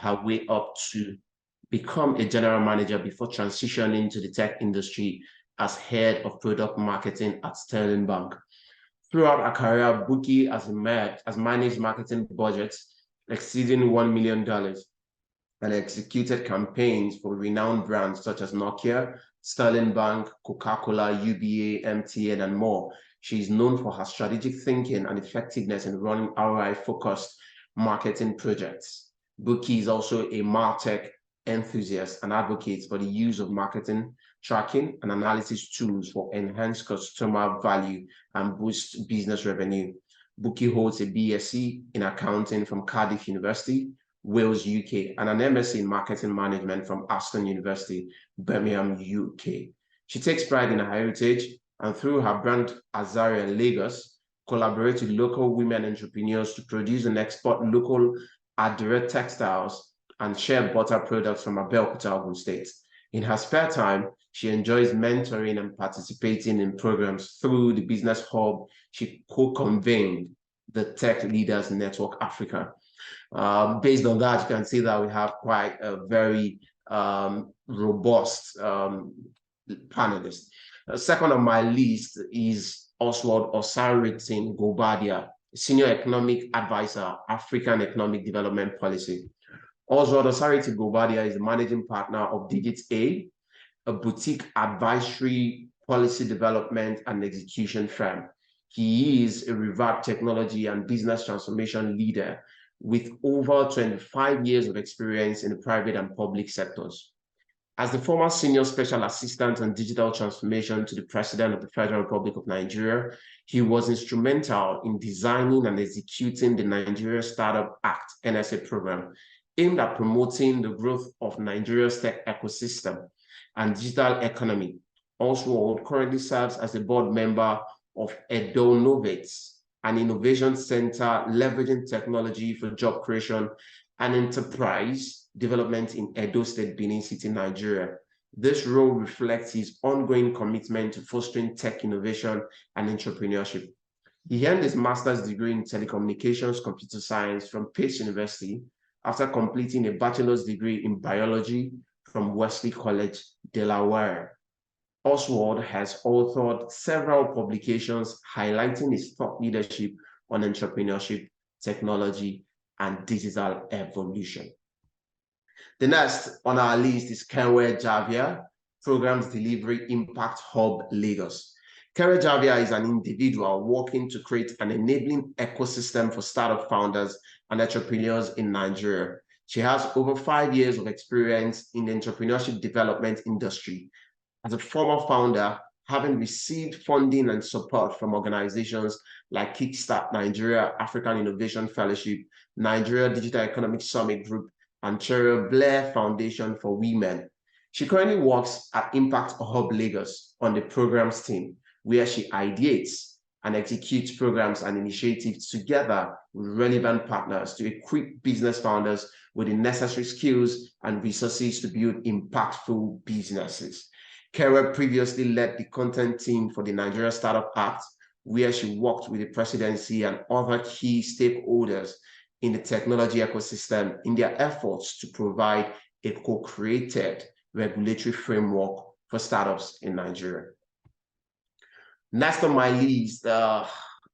her way up to become a general manager before transitioning to the tech industry as head of product marketing at Sterling Bank. Throughout her career, Buki has managed marketing budgets exceeding $1 million and executed campaigns for renowned brands such as Nokia, Sterling Bank, Coca-Cola, UBA, MTN, and more. She is known for her strategic thinking and effectiveness in running ROI-focused marketing projects. Buki is also a MarTech enthusiast and advocates for the use of marketing tracking and analysis tools for enhanced customer value and boost business revenue. Buki holds a BSc in accounting from Cardiff University, Wales, UK, and an MSc in marketing management from Aston University, Birmingham, UK. She takes pride in her heritage and through her brand Azaria Lagos, collaborates with local women entrepreneurs to produce and export local Adire textiles and shea butter products from Abeokuta, Ogun State. In her spare time, she enjoys mentoring and participating in programs through the business hub she co-convened, the Tech Leaders Network Africa. Based on that, you can see that we have quite a very robust panelist. Second on my list is Oswald Osaritin Gobadia, Senior Economic Advisor, African Economic Development Policy. Oswald Osaritin Gobadia is the Managing Partner of Digit A boutique advisory, policy development, and execution firm. He is a revered technology and business transformation leader with over 25 years of experience in the private and public sectors. As the former Senior Special Assistant on Digital Transformation to the President of the Federal Republic of Nigeria, he was instrumental in designing and executing the Nigeria Startup Act NSA program, aimed at promoting the growth of Nigeria's tech ecosystem and digital economy. Oswald currently serves as a board member of Edonovates, an innovation center leveraging technology for job creation and enterprise development in Edo State, Benin City, Nigeria. This role reflects his ongoing commitment to fostering tech innovation and entrepreneurship. He earned his master's degree in telecommunications computer science from Pace University after completing a bachelor's degree in biology from Wesley College, Delaware. Oswald has authored several publications highlighting his thought leadership on entrepreneurship, technology, and digital evolution. The next on our list is Kenwe Javia, Programs Delivery Impact Hub Lagos. Kenwe Javia is an individual working to create an enabling ecosystem for startup founders and entrepreneurs in Nigeria. She has over 5 years of experience in the entrepreneurship development industry. As a former founder, having received funding and support from organizations like Kickstart Nigeria, African Innovation Fellowship, Nigeria Digital Economic Summit Group, and Cheryl Blair Foundation for Women. She currently works at Impact Hub Lagos on the programs team, where she ideates and executes programs and initiatives together with relevant partners to equip business founders with the necessary skills and resources to build impactful businesses. Kara previously led the content team for the Nigeria Startup Act, where she worked with the presidency and other key stakeholders in the technology ecosystem in their efforts to provide a co-created regulatory framework for startups in Nigeria. Next on my list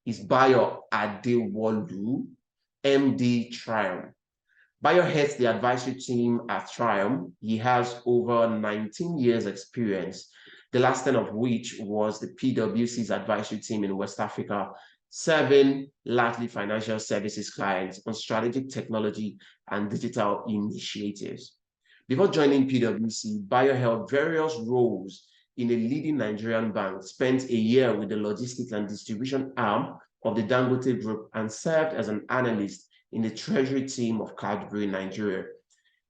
is Bayo Adewolu, MD Triumph. Bayo heads the advisory team at Triumph. He has over 19 years experience, the last 10 of which was the PwC's advisory team in West Africa, serving largely financial services clients on strategic technology and digital initiatives. Before joining PwC, Bayo held various roles in a leading Nigerian bank, spent a year with the logistics and distribution arm of the Dangote Group, and served as an analyst in the treasury team of Cadbury, Nigeria.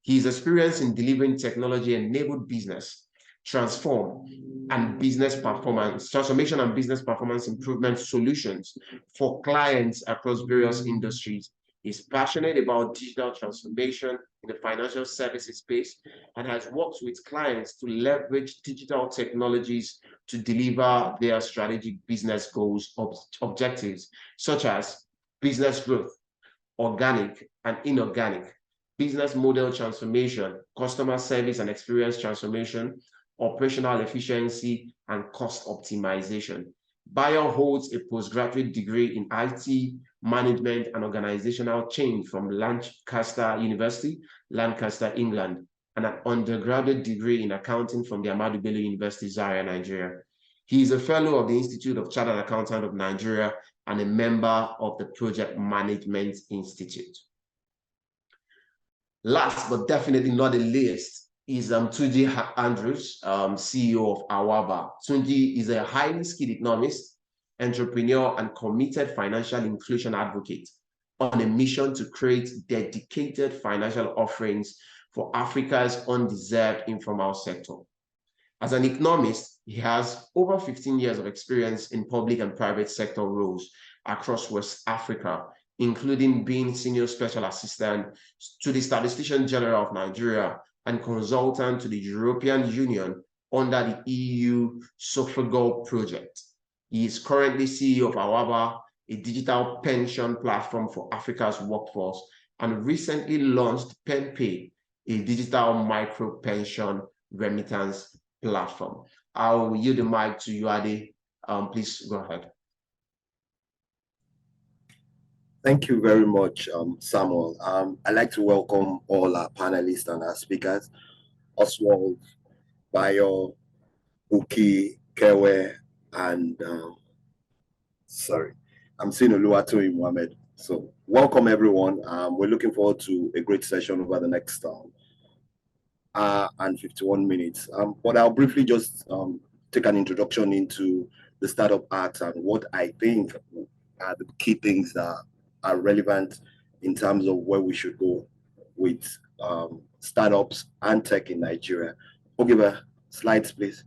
He is experienced in delivering technology-enabled business, transformation and business performance improvement solutions for clients across various industries. He's passionate about digital transformation in the financial services space and has worked with clients to leverage digital technologies to deliver their strategic business goals, objectives, such as business growth, organic and inorganic, business model transformation, customer service and experience transformation, operational efficiency, and cost optimization. Bayo holds a postgraduate degree in IT, management, and organizational change from Lancaster University, Lancaster, England, and an undergraduate degree in accounting from the Ahmadu Bello University, Zaria, Nigeria. He is a fellow of the Institute of Chartered Accountants of Nigeria and a member of the Project Management Institute. Last but definitely not the least is Tunji Andrews, CEO of Awaba. Tunji is a highly skilled economist, entrepreneur, and committed financial inclusion advocate on a mission to create dedicated financial offerings for Africa's undeserved informal sector. As an economist, he has over 15 years of experience in public and private sector roles across West Africa, including being senior special assistant to the Statistician General of Nigeria and consultant to the European Union under the EU Sophrogol project. He is currently CEO of Awaba, a digital pension platform for Africa's workforce, and recently launched PenPay, a digital micro pension remittance platform. I'll yield the mic to you, Ade. Please go ahead. Thank you very much, Samuel. I'd like to welcome all our panelists and our speakers, Oswald, Bayo, Uki, Kewe, and sorry, I'm seeing Oluwatoyin Mohammed. So welcome everyone. We're looking forward to a great session over the next hour and 51 minutes. But I'll briefly just take an introduction into the Startup Act and what I think are the key things that are relevant in terms of where we should go with startups and tech in Nigeria. Ogiba, slides, please.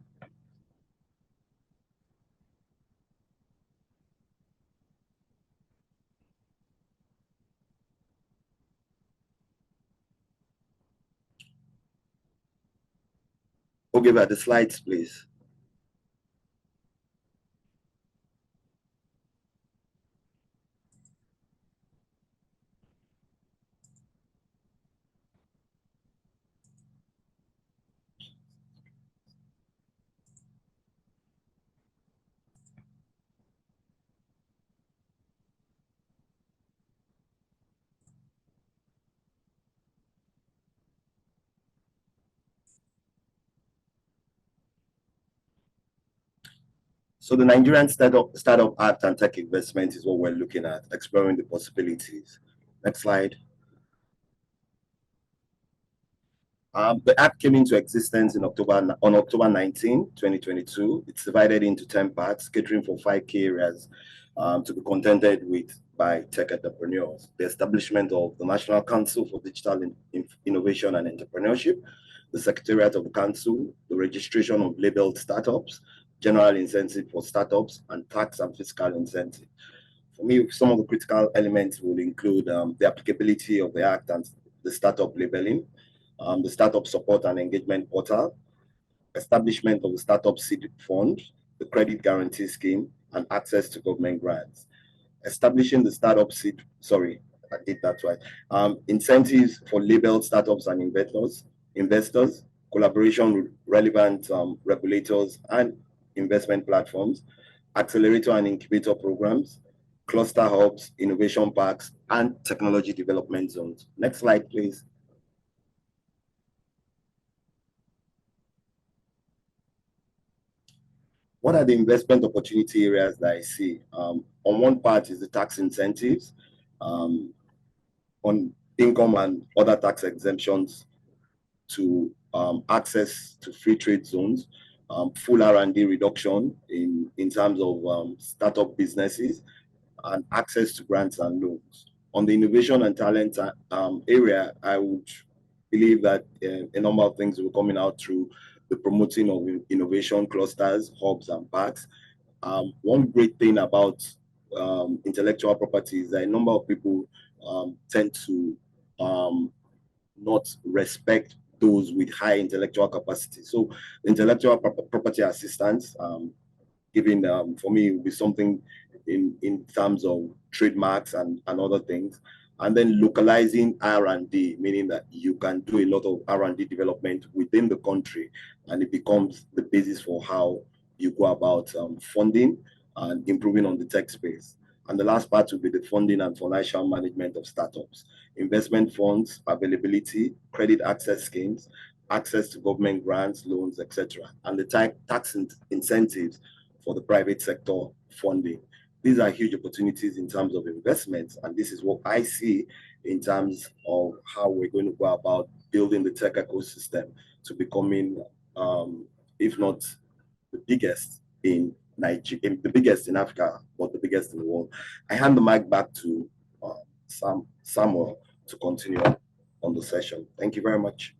Ogiba, the slides, please. So the Nigerian Startup Act and Tech Investment is what we're looking at, exploring the possibilities. Next slide. The act came into existence on October 19, 2022. It's divided into 10 parts, catering for 5 key areas to be contended with by tech entrepreneurs. The establishment of the National Council for Digital Innovation and Entrepreneurship, the Secretariat of the Council, the registration of labeled startups, general incentive for startups, and tax and fiscal incentive. For me, some of the critical elements will include the applicability of the Act and the startup labeling, the startup support and engagement portal, establishment of the startup seed fund, the credit guarantee scheme, and access to government grants. Establishing the startup seed, sorry, I did that right. Incentives for labeled startups and investors, collaboration with relevant regulators and investment platforms, accelerator and incubator programs, cluster hubs, innovation parks, and technology development zones. Next slide, please. What are the investment opportunity areas that I see? On one part is the tax incentives, on income and other tax exemptions to access to free trade zones, full R&D reduction in terms of startup businesses, and access to grants and loans. On the innovation and talent area, I would believe that a number of things will be coming out through the promoting of innovation clusters, hubs, and parks. One great thing about intellectual property is that a number of people tend to not respect those with high intellectual capacity. So intellectual property assistance, giving for me, will be something in terms of trademarks and other things. and then localizing R&D, meaning that you can do a lot of R&D development within the country, and it becomes the basis for how you go about funding and improving on the tech space. And the last part will be the funding and financial management of startups, investment funds, availability, credit access schemes, access to government grants, loans, etc., and the tax incentives for the private sector funding. These are huge opportunities in terms of investments, and this is what I see in terms of how we're going to go about building the tech ecosystem to becoming, if not the biggest in Nigeria, the biggest in Africa, but the biggest in the world. I hand the mic back to Samuel to continue on the session. Thank you very much.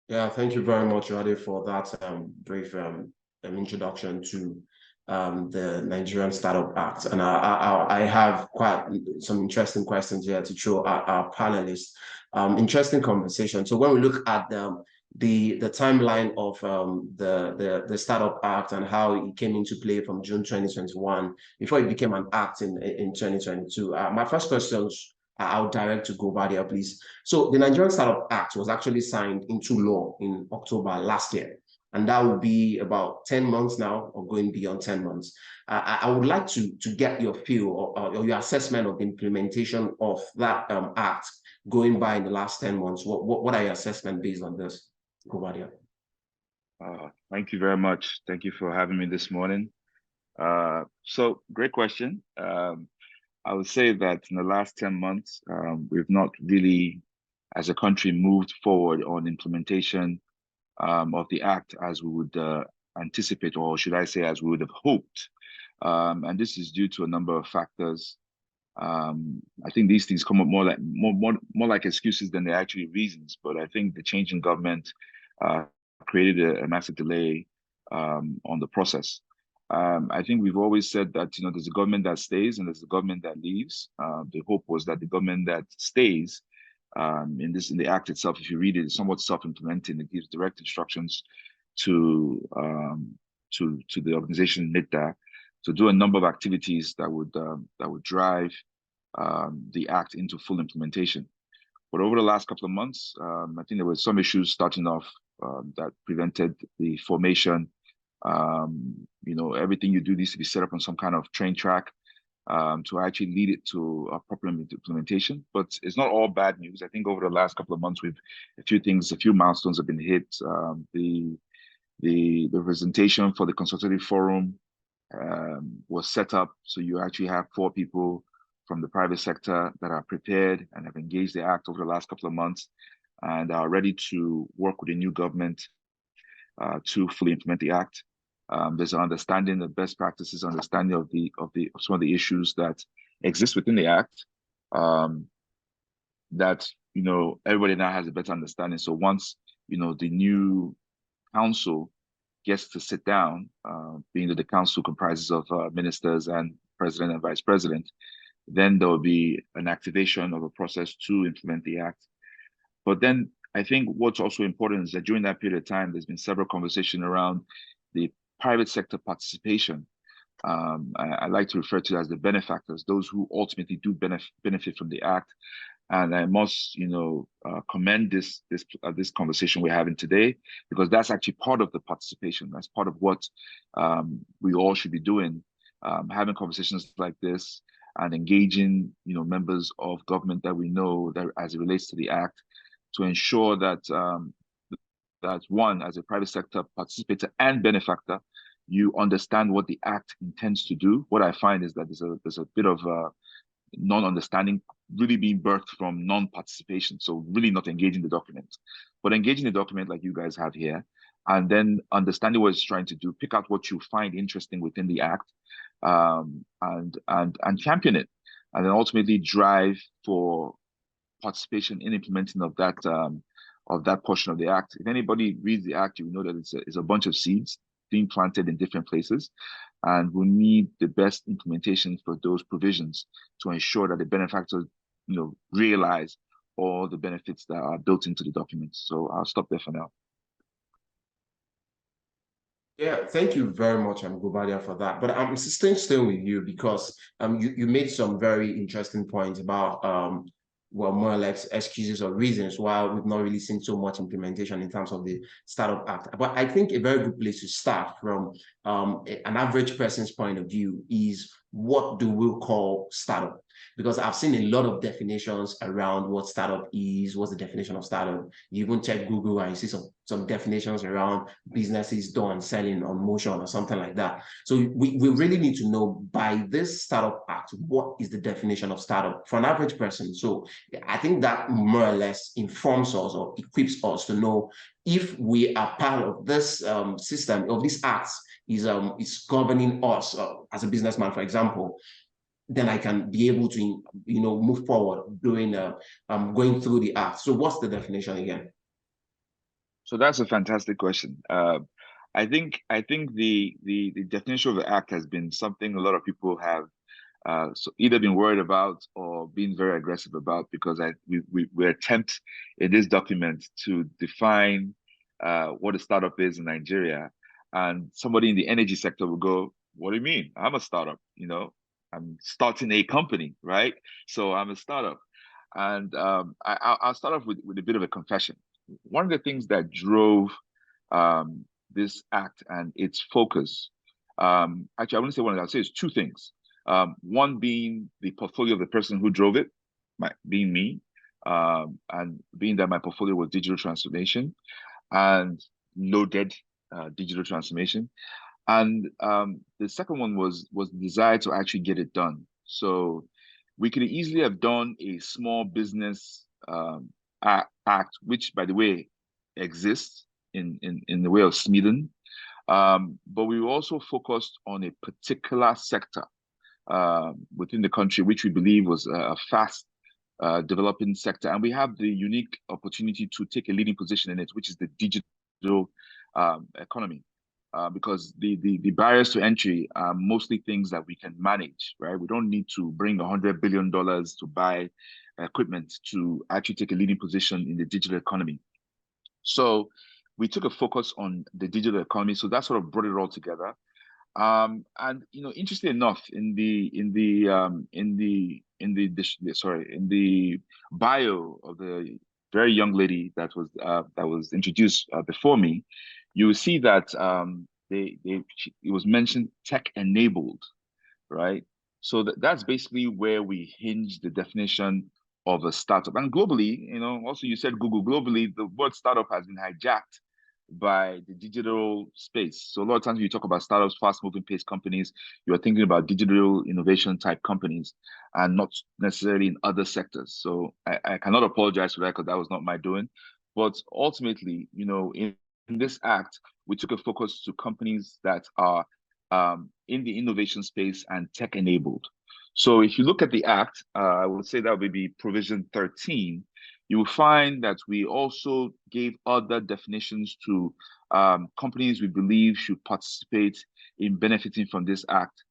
Yeah, thank you very much, Rade, for that brief introduction to the Nigerian Startup Act. And I have quite some interesting questions here to show our panelists. Interesting conversation. So when we look at the timeline of the Startup Act and how it came into play from June 2021 before it became an act in 2022, my first questions I'll direct to Govadia, please. So the Nigerian Startup Act was actually signed into law in October last year, and that will be about 10 months now, or going beyond 10 months. I would like to get your feel or your assessment of the implementation of that act going by in the last 10 months. What are your assessment based on this, Govadia? Thank you very much. Thank you for having me this morning. So great question. I would say that in the last 10 months, we've not really, as a country, moved forward on implementation of the act as we would anticipate, or should I say, as we would have hoped. And this is due to a number of factors. I think these things come up more like excuses than they're actually reasons. But I think the change in government created a massive delay on the process. I think we've always said that, you know, there's a government that stays and there's a government that leaves. The hope was that the government that stays in the act itself, if you read it, is somewhat self-implementing. It gives direct instructions to the organization NIDA to do a number of activities that would drive the act into full implementation. But over the last couple of months, I think there were some issues starting off that prevented the formation. You know, everything you do needs to be set up on some kind of train track to actually lead it to a proper implementation. But it's not all bad news. I think over the last couple of months, a few milestones have been hit. The presentation for the consultative forum was set up, so you actually have 4 people from the private sector that are prepared and have engaged the act over the last couple of months and are ready to work with the new government to fully implement the act. There's an understanding of best practices, understanding of some of the issues that exist within the act. That, you know, everybody now has a better understanding. So once, you know, the new council gets to sit down, being that the council comprises of ministers and president and vice president, then there will be an activation of a process to implement the act. But then I think what's also important is that during that period of time, there's been several conversations around the private sector participation. I like to refer to it as the benefactors, those who ultimately do benefit from the act. And I must, you know, commend this conversation we're having today, because that's actually part of the participation. That's part of what we all should be doing, having conversations like this and engaging, you know, members of government that we know that as it relates to the act, to ensure that that one, as a private sector participator and benefactor, you understand what the act intends to do. What I find is that there's a bit of non-understanding really being birthed from non-participation. So really not engaging the document, but engaging the document like you guys have here, and then understanding what it's trying to do, pick out what you find interesting within the act, and champion it, and then ultimately drive for participation in implementing of that portion of the act. If anybody reads the act, you will know that it's a bunch of seeds being planted in different places, and we need the best implementation for those provisions to ensure that the benefactors, you know, realize all the benefits that are built into the document. So I'll stop there for now. Yeah, thank you very much, Gobadia, for that. But I'm staying still with you because you made some very interesting points about well, more or less excuses or reasons why we've not really seen so much implementation in terms of the Startup Act. But I think a very good place to start from an average person's point of view is, what do we call startup? Because I've seen a lot of definitions around what startup is, what's the definition of startup. You even check Google and you see some definitions around businesses done selling on motion or something like that. So we really need to know, by this Startup Act, what is the definition of startup for an average person. So I think that more or less informs us or equips us to know if we are part of this system, of this act is governing us as a businessman, for example. Then I can be able to, move forward doing going through the act. So what's the definition again? So that's a fantastic question. I think the definition of the act has been something a lot of people have so either been worried about or been very aggressive about, because we attempt in this document to define what a startup is in Nigeria, and somebody in the energy sector will go, "What do you mean? I'm a startup. I'm starting a company, right? So I'm a startup." And I'll start off with a bit of a confession. One of the things that drove this act and its focus, actually, I wouldn't say one, I'll say it's two things. One being the portfolio of the person who drove it, being me, and being that my portfolio was digital transformation and loaded digital transformation. And the second one was the desire to actually get it done. So we could easily have done a small business act, which, by the way, exists in the way of Sweden. But we also focused on a particular sector within the country, which we believe was a fast developing sector. And we have the unique opportunity to take a leading position in it, which is the digital economy. Because the barriers to entry are mostly things that we can manage, right? We don't need to bring $100 billion to buy equipment to actually take a leading position in the digital economy. So we took a focus on the digital economy. So that sort of brought it all together. And interestingly enough, in the bio of the very young lady that was introduced before me, you will see that it was mentioned tech enabled, right? So that's basically where we hinge the definition of a startup. And globally, also you said Google, globally, the word startup has been hijacked by the digital space. So a lot of times when you talk about startups, fast moving pace companies, you are thinking about digital innovation type companies and not necessarily in other sectors. So I cannot apologize for that, because that was not my doing. But ultimately, in this act, we took a focus to companies that are in the innovation space and tech enabled. So if you look at the act, I would say that would be provision 13. You will find that we also gave other definitions to companies we believe should participate in benefiting from this act.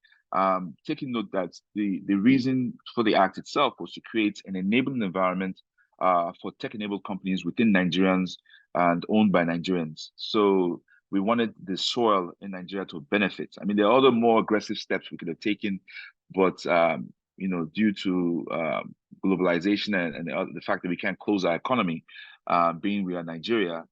Taking note that the reason for the act itself was to create an enabling environment for tech-enabled companies within Nigerians and owned by Nigerians. So we wanted the soil in Nigeria to benefit. I mean, there are other more aggressive steps we could have taken, but due to globalization and the fact that we can't close our economy, being we are Nigeria,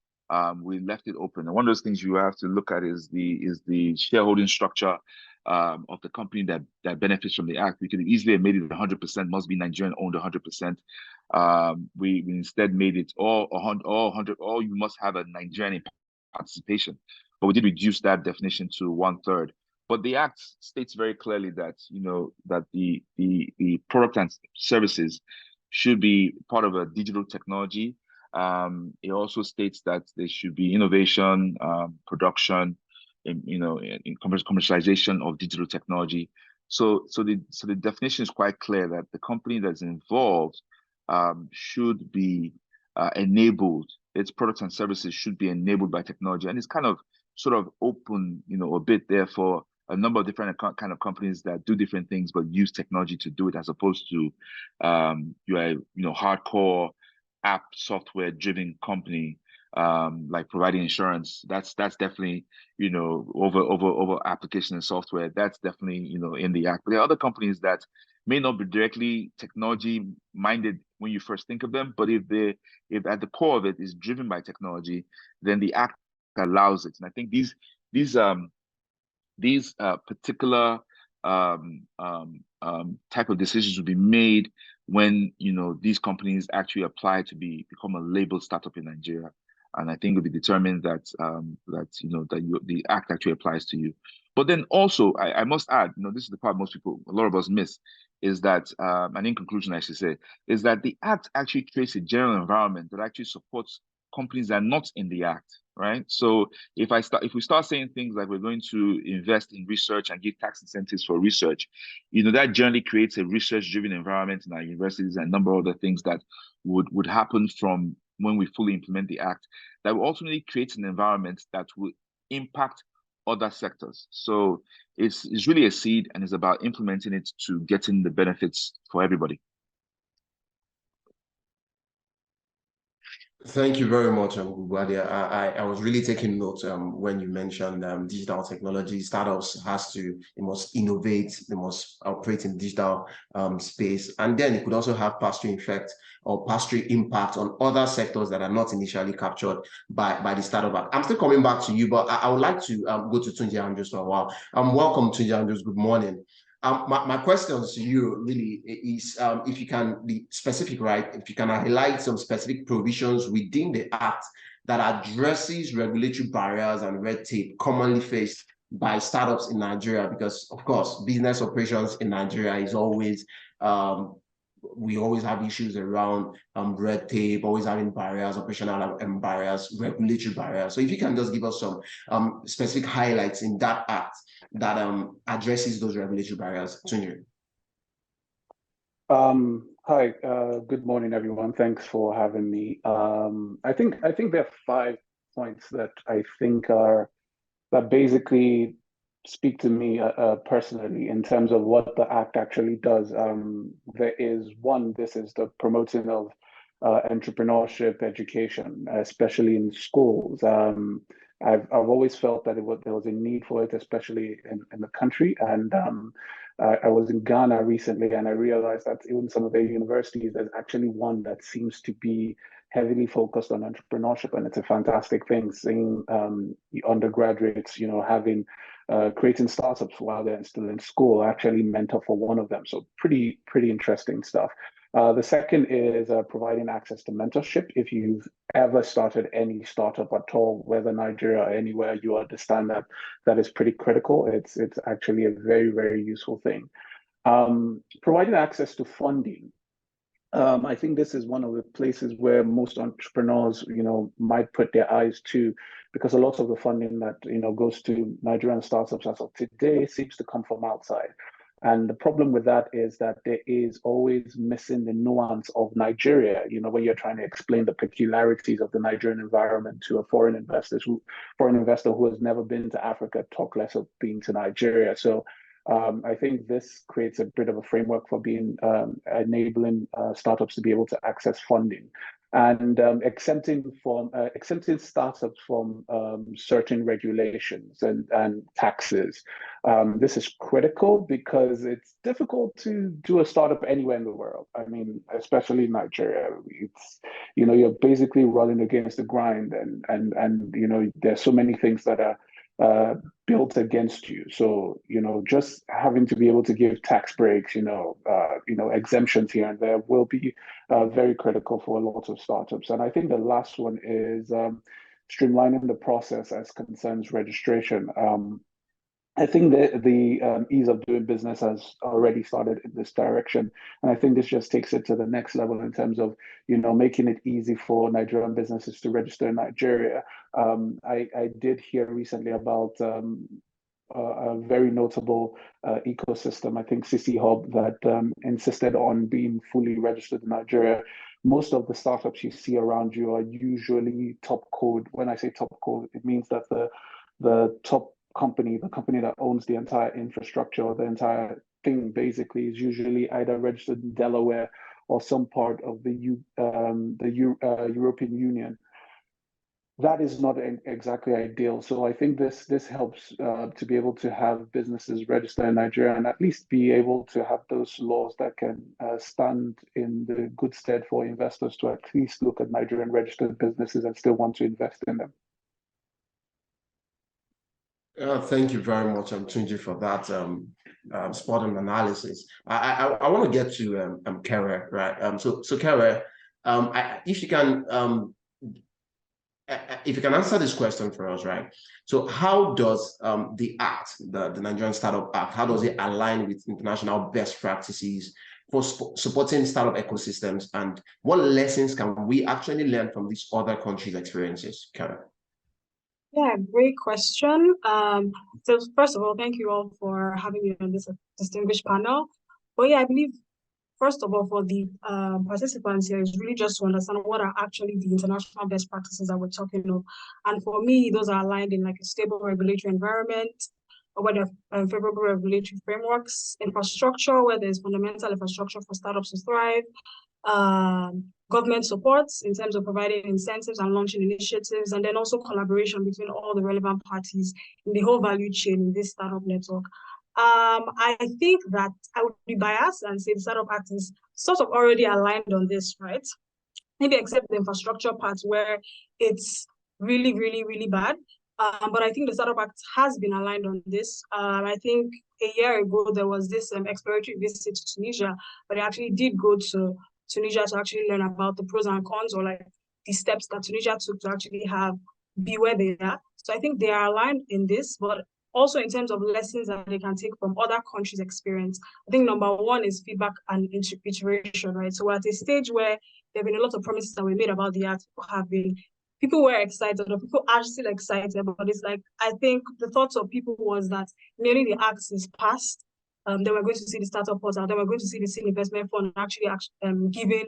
we left it open. And one of those things you have to look at is the shareholding structure of the company that benefits from the act. We could easily have made it 100% must be Nigerian owned 100%. We instead made it all 100. All you must have a Nigerian participation, but we did reduce that definition to 1/3. But the act states very clearly that that the product and services should be part of a digital technology. It also states that there should be innovation, production, in commercialization of digital technology. So the definition is quite clear that the company that's involved should be enabled. Its products and services should be enabled by technology, and it's kind of sort of open, a bit there for a number of different kind of companies that do different things but use technology to do it, as opposed to hardcore app software driven company like providing insurance. That's definitely, over application and software. That's definitely, in the act. But there are other companies that may not be directly technology minded when you first think of them, but if at the core of it is driven by technology, then the act allows it. And I think these particular type of decisions will be made when these companies actually apply to become a labeled startup in Nigeria, and I think it'll be determined that the act actually applies to you. But then also, I must add, this is the part a lot of us miss, is that, and in conclusion, I should say, is that the act actually creates a general environment that actually supports companies that are not in the act, right? So if we start saying things like we're going to invest in research and give tax incentives for research, that generally creates a research-driven environment in our universities and a number of other things that would happen from when we fully implement the act, that will ultimately create an environment that will impact other sectors. So it's really a seed, and it's about implementing it to getting the benefits for everybody. Thank you very much, Guguadia. I was really taking notes when you mentioned digital technology. Startups they must innovate, they must operate in digital space, and then it could also have pass-through effect or pass-through impact on other sectors that are not initially captured by the Startup Act. I'm still coming back to you, but I would like to go to Tunji Andrews for a while. Welcome, Tunji Andrews. Good morning. My question to you really is if you can be specific, right? If you can highlight some specific provisions within the Act that addresses regulatory barriers and red tape commonly faced by startups in Nigeria, because of course, business operations in Nigeria is always, we always have issues around red tape, always having barriers, operational barriers, regulatory barriers. So if you can just give us some specific highlights in that Act that addresses those regulatory barriers. Tunji. Hi, good morning, everyone. Thanks for having me. I think there are 5 points that I think that basically speak to me personally in terms of what the Act actually does. There is one, this is the promoting of entrepreneurship education, especially in schools. I've always felt that there was a need for it, especially in the country. And I was in Ghana recently, and I realized that even some of the universities, there's actually one that seems to be heavily focused on entrepreneurship, and it's a fantastic thing. Seeing the undergraduates, having creating startups while they're still in school. I actually mentor for one of them, so pretty interesting stuff. The second is providing access to mentorship. If you've ever started any startup at all, whether Nigeria or anywhere, you understand that is pretty critical. It's actually a very useful thing. Providing access to funding. I think this is one of the places where most entrepreneurs, might put their eyes to, because a lot of the funding that, goes to Nigerian startups as of today seems to come from outside. And the problem with that is that there is always missing the nuance of Nigeria, when you're trying to explain the peculiarities of the Nigerian environment to a foreign investor who has never been to Africa, talk less of being to Nigeria. So I think this creates a bit of a framework for enabling startups to be able to access funding, and exempting startups from certain regulations and taxes. This is critical because it's difficult to do a startup anywhere in the world. I mean, especially in Nigeria, it's you're basically running against the grind, and there's so many things that are built against you. So, just having to be able to give tax breaks, exemptions here and there will be very critical for a lot of startups. And I think the last one is streamlining the process as concerns registration. I think the ease of doing business has already started in this direction. And I think this just takes it to the next level in terms of, making it easy for Nigerian businesses to register in Nigeria. I did hear recently about a very notable ecosystem, I think CC Hub, that insisted on being fully registered in Nigeria. Most of the startups you see around you are usually top code. When I say top code, it means that the top company, the company that owns the entire infrastructure or the entire thing, basically is usually either registered in Delaware or some part of the European Union. that is not exactly ideal. So I think this helps to be able to have businesses register in Nigeria and at least be able to have those laws that can stand in the good stead for investors to at least look at Nigerian registered businesses and still want to invest in them. Thank you very much, Tunji, for that spot on analysis. I want to get to Kere, right? So Kere, if you can answer this question for us, right? So how does the Act, the Nigerian Startup Act, how does it align with international best practices for supporting startup ecosystems, and what lessons can we actually learn from these other countries' experiences, Kere? Yeah, great question. So first of all, thank you all for having me on this distinguished panel. But yeah, I believe, first of all, for the participants here is really just to understand what are actually the international best practices that we're talking of. And for me, those are aligned in like a stable regulatory environment, or where there are favorable regulatory frameworks, infrastructure, where there's fundamental infrastructure for startups to thrive, government supports in terms of providing incentives and launching initiatives, and then also collaboration between all the relevant parties in the whole value chain in this startup network. I think that I would be biased and say the Startup Act is sort of already aligned on this, right? Maybe except the infrastructure part where it's really, really, really bad. But I think the Startup Act has been aligned on this. I think a year ago, there was this exploratory visit to Tunisia, but I actually did go to Tunisia to actually learn about the pros and cons, or like the steps that Tunisia took to actually be where they are. So I think they are aligned in this, but also in terms of lessons that they can take from other countries' experience. I think number one is feedback and iteration, right? So we're at a stage where there have been a lot of promises that were made about the Act. People were excited, or people are still excited, but it's like, I think the thoughts of people was that merely the Act is passed, then we're going to see the startup portal, then we're going to see the seed investment fund actually giving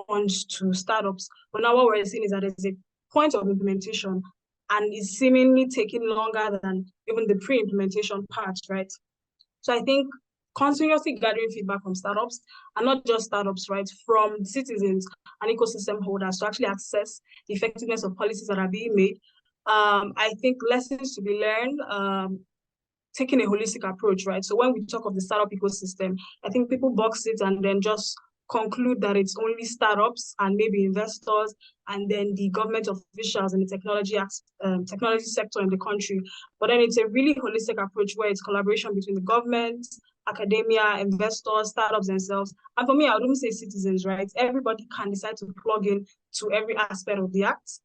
funds to startups. But now what we're seeing is that there's a point of implementation, and it's seemingly taking longer than even the pre-implementation part, right? So I think continuously gathering feedback from startups, and not just startups, right, from citizens and ecosystem holders to actually assess the effectiveness of policies that are being made. I think lessons to be learned, taking a holistic approach, right? So when we talk of the startup ecosystem, I think people box it and then just conclude that it's only startups and maybe investors and then the government officials and the technology sector in the country. But then it's a really holistic approach where it's collaboration between the government, academia, investors, startups themselves. And for me, I wouldn't say citizens, right? Everybody can decide to plug in to every aspect of the Act.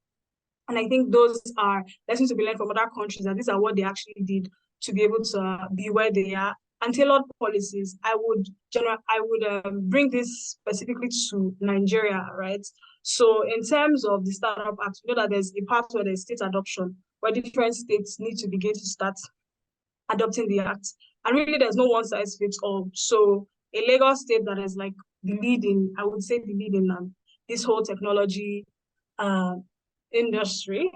And I think those are lessons to be learned from other countries, and these are what they actually did to be able to be where they are. And tailored policies, I would bring this specifically to Nigeria, right? So in terms of the Startup Act, we know that there's a part where there's state adoption, where different states need to begin to start adopting the Act. And really, there's no one size fits all. So a Lagos state that is like the lead in, I would say the lead in this whole technology industry,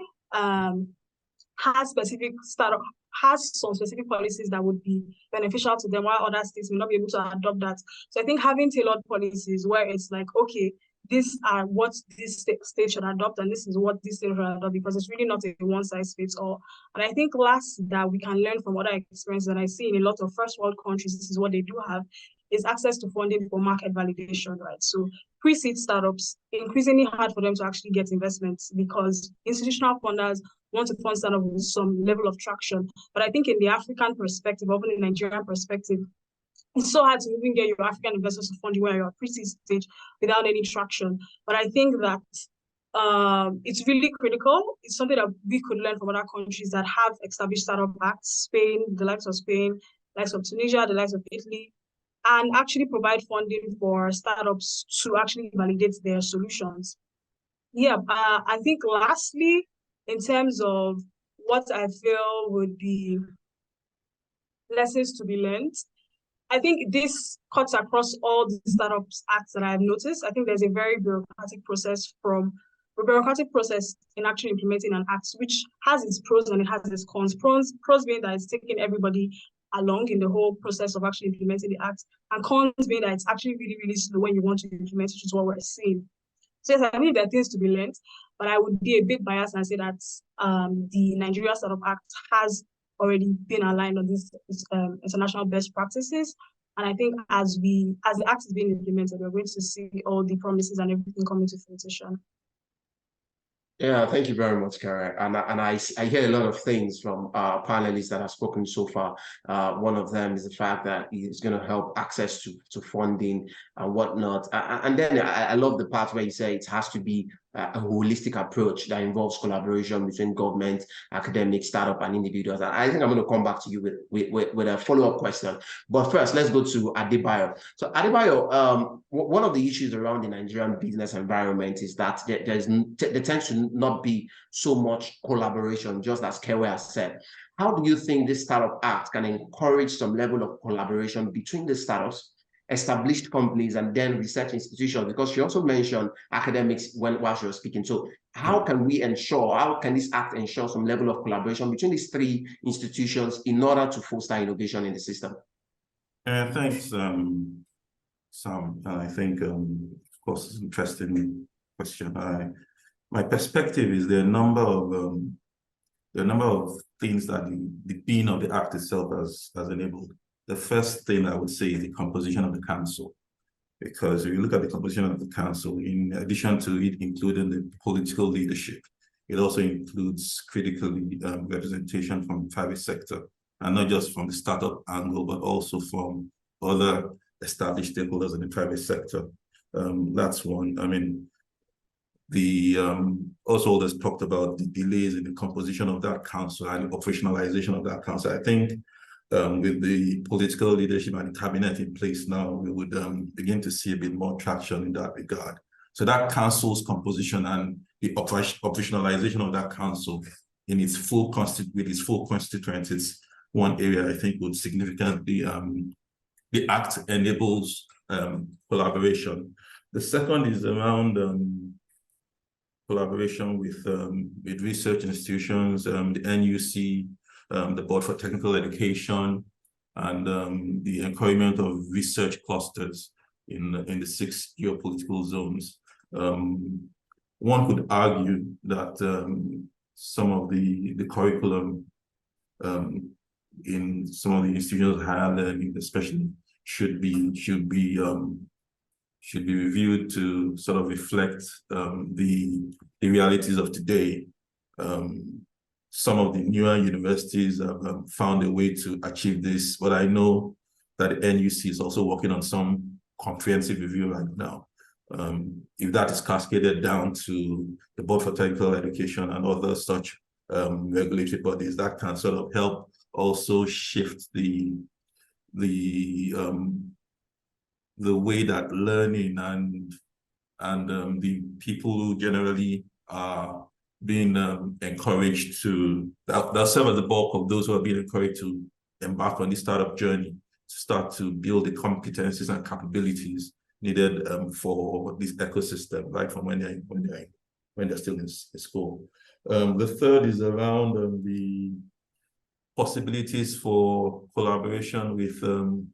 has some specific policies that would be beneficial to them, while other states may not be able to adopt that. So I think having tailored policies where it's like, okay, these are what this state should adopt, and this is what this state should adopt, because it's really not a one size fits all. And I think last that we can learn from other experiences that I see in a lot of first world countries, this is what they do have, is access to funding for market validation, right? So pre-seed startups, increasingly hard for them to actually get investments because institutional funders want to fund startups with some level of traction. But I think in the African perspective, or even in the Nigerian perspective, it's so hard to even get your African investors to fund you where you're at pre-seed stage without any traction. But I think that it's really critical. It's something that we could learn from other countries that have established startup acts, Spain, the likes of Spain, the likes of Tunisia, the likes of Italy, and actually provide funding for startups to actually validate their solutions. Yeah, I think lastly, in terms of what I feel would be lessons to be learned, I think this cuts across all the startups acts that I've noticed. I think there's a very bureaucratic process in actually implementing an act, which has its pros and it has its cons. Pros being that it's taking everybody along in the whole process of actually implementing the act, and cons being that it's actually really, really slow when you want to implement it, which is what we're seeing. So yes, I believe there are things to be learned. But I would be a bit biased and say that the Nigeria Startup Act has already been aligned on these international best practices. And I think as the act is being implemented, we're going to see all the promises and everything coming to fruition. Yeah, thank you very much, Kara. And I hear a lot of things from our panelists that have spoken so far. One of them is the fact that it's going to help access to funding and whatnot. And then I love the part where you say it has to be a holistic approach that involves collaboration between government, academic, startup, and individuals. And I think I'm going to come back to you with a follow-up question. But first, let's go to Adebayo. So Adebayo, one of the issues around the Nigerian business environment is that there tends to not be so much collaboration, just as Kewe has said. How do you think this Startup Act can encourage some level of collaboration between the startups, established companies, and then research institutions? Because she also mentioned academics while she was speaking. So how can this act ensure some level of collaboration between these three institutions in order to foster innovation in the system? Thanks, Sam. I think, of course, it's an interesting question. My perspective is there are a number of things that the being of the act itself has enabled. The first thing I would say is the composition of the council, because if you look at the composition of the council, in addition to it including the political leadership, it also includes critical representation from the private sector, and not just from the startup angle, but also from other established stakeholders in the private sector. That's one. I mean, also there's talked about the delays in the composition of that council and operationalization of that council. I think with the political leadership and the cabinet in place now, we would begin to see a bit more traction in that regard. So that council's composition and the operationalization of that council in its full constituents is one area I think would significantly, the act enables collaboration. The second is around collaboration with research institutions, the NUC, the Board for Technical Education, and the encouragement of research clusters in the 6 geopolitical zones. One could argue that some of the curriculum in some of the institutions of higher learning, especially, should be reviewed to sort of reflect the realities of today. Some of the newer universities have found a way to achieve this, but I know that the NUC is also working on some comprehensive review right now. If that is cascaded down to the Board for Technical Education and other such regulatory bodies, that can sort of help also shift the way that learning and the people who generally are being encouraged to, they'll serve as the bulk of those who are being encouraged to embark on this startup journey, to start to build the competencies and capabilities needed for this ecosystem, right from when they're still in school. The third is around the possibilities for collaboration with the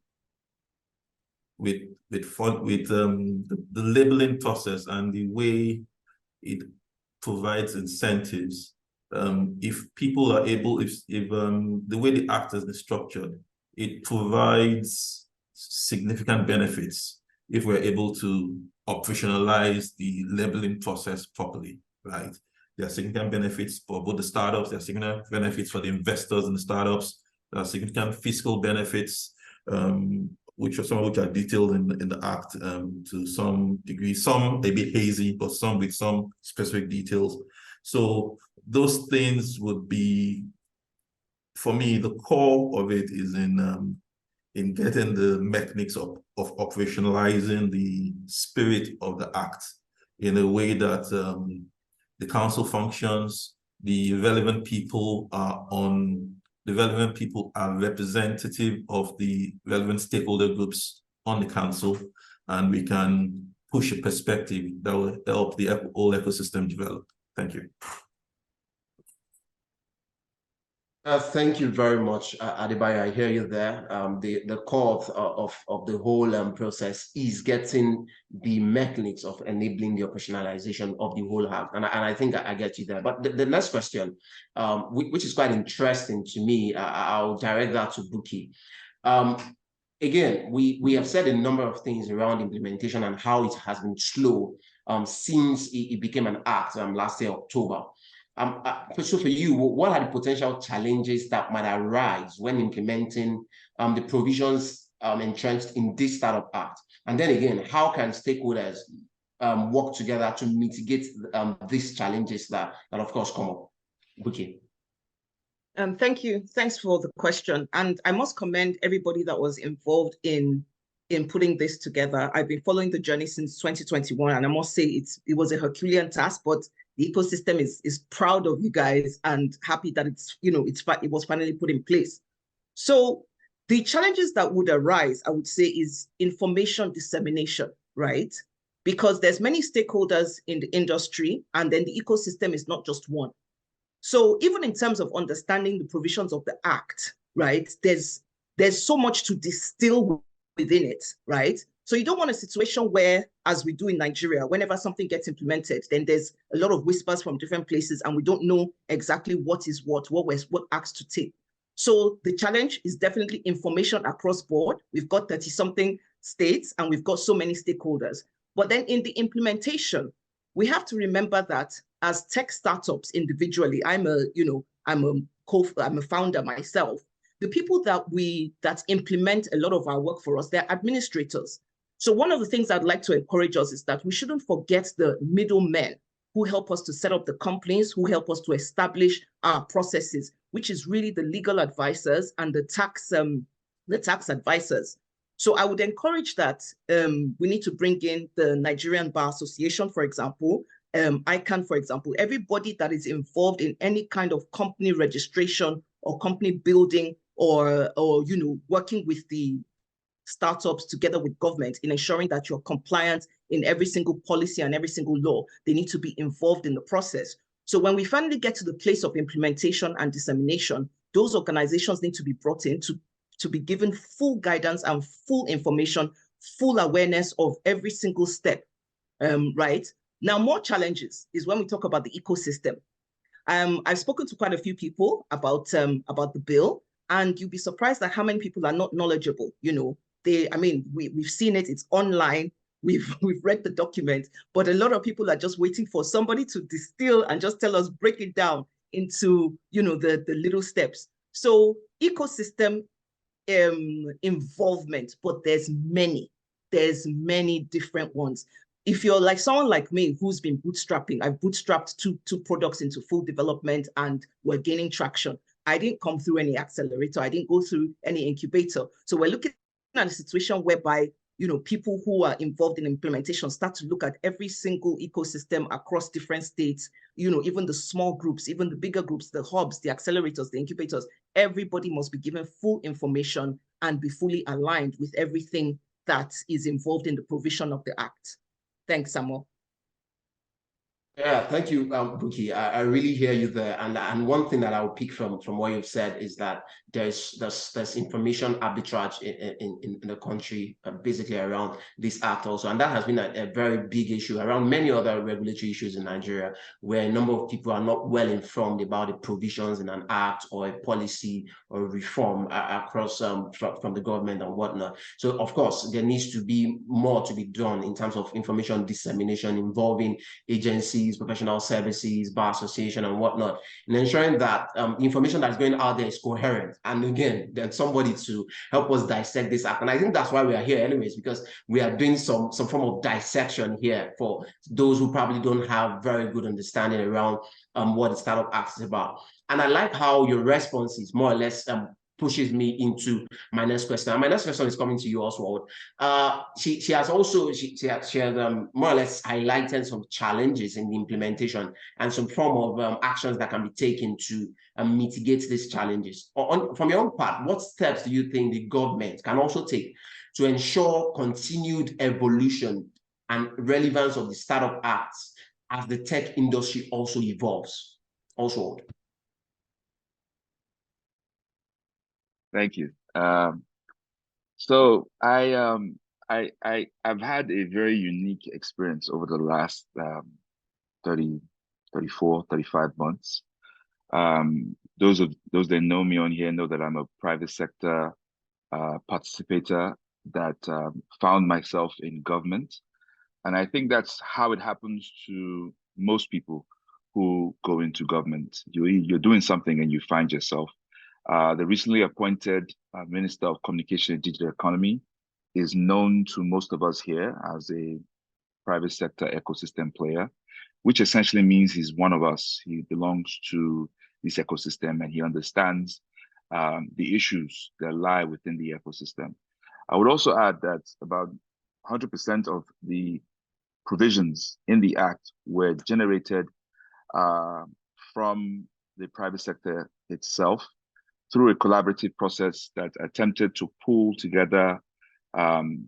labeling process and the way it provides incentives. If people are able, if the way the act has been structured, it provides significant benefits if we're able to operationalize the labeling process properly, right? There are significant benefits for both the startups, there are significant benefits for the investors in the startups, there are significant fiscal benefits, some of which are detailed in the act to some degree, some a bit hazy, but some with some specific details. So those things would be, for me, the core of it is in getting the mechanics of operationalizing the spirit of the act in a way that the council functions, the relevant people are representative of the relevant stakeholder groups on the council, and we can push a perspective that will help the whole ecosystem develop. Thank you. Thank you very much, Adebayo. I hear you there. The core of the whole process is getting the mechanics of enabling the operationalization of the whole act, and I think I get you there. But the next question, which is quite interesting to me, I'll direct that to Buki. Again, we have said a number of things around implementation and how it has been slow since it became an act last year, October. So for you, what are the potential challenges that might arise when implementing the provisions entrenched in this Startup Act? And then again, how can stakeholders work together to mitigate these challenges that of course come up? Okay. Thank you. Thanks for the question. And I must commend everybody that was involved in putting this together. I've been following the journey since 2021, and I must say it was a Herculean task, but the ecosystem is proud of you guys and happy that it was finally put in place. So the challenges that would arise, I would say, is information dissemination, right? Because there's many stakeholders in the industry, and then the ecosystem is not just one. So even in terms of understanding the provisions of the Act, right, there's so much to distill within it, right? So you don't want a situation where, as we do in Nigeria, whenever something gets implemented, then there's a lot of whispers from different places and we don't know exactly what is what acts to take. So the challenge is definitely information across board. We've got 30-something states and we've got so many stakeholders. But then in the implementation, we have to remember that as tech startups individually, I'm a founder myself. The people that implement a lot of our work for us, they're administrators. So one of the things I'd like to encourage us is that we shouldn't forget the middlemen who help us to set up the companies, who help us to establish our processes, which is really the legal advisors and the tax advisors. So I would encourage that we need to bring in the Nigerian Bar Association, for example, ICANN, for example, everybody that is involved in any kind of company registration or company building or working with the startups together with government in ensuring that you're compliant in every single policy and every single law. They need to be involved in the process. So when we finally get to the place of implementation and dissemination, those organizations need to be brought in to be given full guidance and full information, full awareness of every single step, right? Now, more challenges is when we talk about the ecosystem. I've spoken to quite a few people about the bill, and you'll be surprised at how many people are not knowledgeable. We've seen it, it's online, we've read the document, but a lot of people are just waiting for somebody to distill and just tell us, break it down into, the little steps. So ecosystem involvement, but there's many different ones. If you're like someone like me who's been bootstrapping, I've bootstrapped two products into full development and we're gaining traction. I didn't come through any accelerator. I didn't go through any incubator. So we're looking at a situation whereby, people who are involved in implementation start to look at every single ecosystem across different states, even the small groups, even the bigger groups, the hubs, the accelerators, the incubators, everybody must be given full information and be fully aligned with everything that is involved in the provision of the Act. Thanks, Samuel. Yeah, thank you, Buki. I really hear you there. And one thing that I'll pick from what you've said is that there's information arbitrage in the country, basically around this act also. And that has been a very big issue around many other regulatory issues in Nigeria, where a number of people are not well informed about the provisions in an act or a policy or reform across from the government and whatnot. So of course, there needs to be more to be done in terms of information dissemination involving agencies, professional services, bar association, and whatnot, and ensuring that information that's going out there is coherent. And again, then somebody to help us dissect this act. And I think that's why we are here anyways, because we are doing some form of dissection here for those who probably don't have very good understanding around what the Startup Act is about. And I like how your response is more or less pushes me into my next question. And my next question is coming to you, Oswald. She has more or less highlighted some challenges in the implementation and some form of actions that can be taken to mitigate these challenges. From your own part, what steps do you think the government can also take to ensure continued evolution and relevance of the Startup Act as the tech industry also evolves? Oswald. Thank you. So I've had a very unique experience over the last 30, 34, 35 months. Those that know me on here know that I'm a private sector participator that found myself in government. And I think that's how it happens to most people who go into government. You're doing something and you find yourself. The recently appointed Minister of Communication and Digital Economy is known to most of us here as a private sector ecosystem player, which essentially means he's one of us. He belongs to this ecosystem and he understands the issues that lie within the ecosystem. I would also add that about 100% of the provisions in the Act were generated from the private sector itself through a collaborative process that attempted to pull together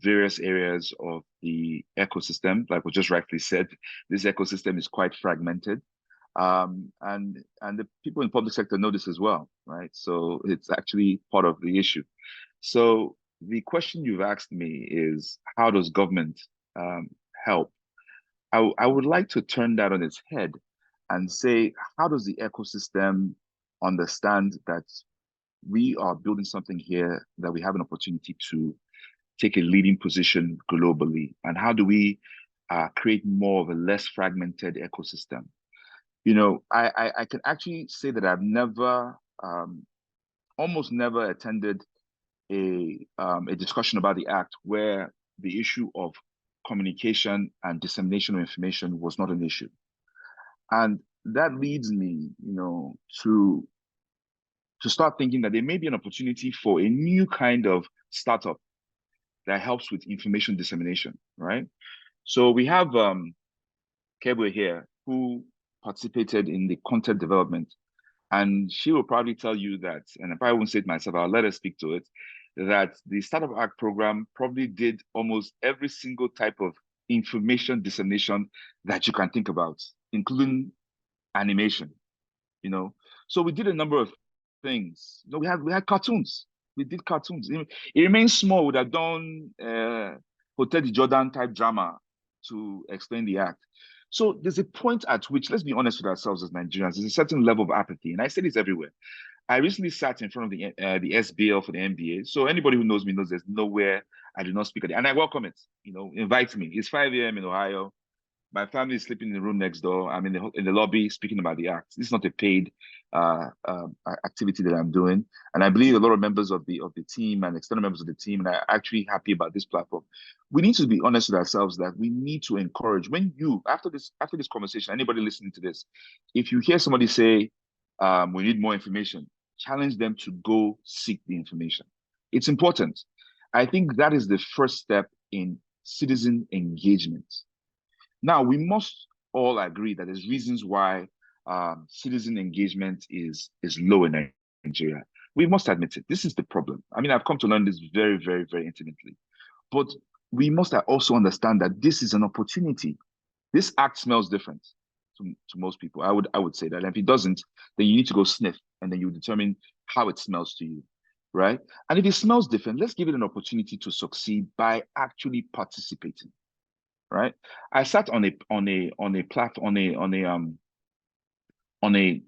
various areas of the ecosystem. Like was just rightly said, this ecosystem is quite fragmented. And the people in the public sector know this as well, right? So it's actually part of the issue. So the question you've asked me is, how does government help? I would like to turn that on its head and say, how does the ecosystem understand that we are building something here that we have an opportunity to take a leading position globally? And how do we create more of a less fragmented ecosystem? You know, I can actually say that I've never, almost never attended a discussion about the Act where the issue of communication and dissemination of information was not an issue. And that leads me, you know, to start thinking that there may be an opportunity for a new kind of startup that helps with information dissemination, right? So we have Kebwe here, who participated in the content development, and she will probably tell you that, and I probably won't say it myself, I'll let her speak to it, that the Startup Act program probably did almost every single type of information dissemination that you can think about, including animation, you know. So we did a number of things. You know, we had cartoons. We did cartoons. It remains small. We would have done Hotel de Jordan type drama to explain the Act. So there's a point at which, let's be honest with ourselves as Nigerians, there's a certain level of apathy, and I say this everywhere. I recently sat in front of the SBL for the NBA. So anybody who knows me knows there's nowhere I do not speak at it, and I welcome it. You know, invite me. It's 5 a.m. in Ohio. My family is sleeping in the room next door. I'm in the lobby speaking about the Act. This is not a paid activity that I'm doing, and I believe a lot of members of the team and external members of the team are actually happy about this platform. We need to be honest with ourselves that we need to encourage. When you after this conversation, anybody listening to this, if you hear somebody say we need more information, challenge them to go seek the information. It's important. I think that is the first step in citizen engagement. Now, we must all agree that there's reasons why citizen engagement is low in Nigeria. We must admit it. This is the problem. I mean, I've come to learn this very, very, very intimately. But we must also understand that this is an opportunity. This Act smells different to most people. I would say that. And if it doesn't, then you need to go sniff, and then you determine how it smells to you, right? And if it smells different, let's give it an opportunity to succeed by actually participating. Right. I sat on a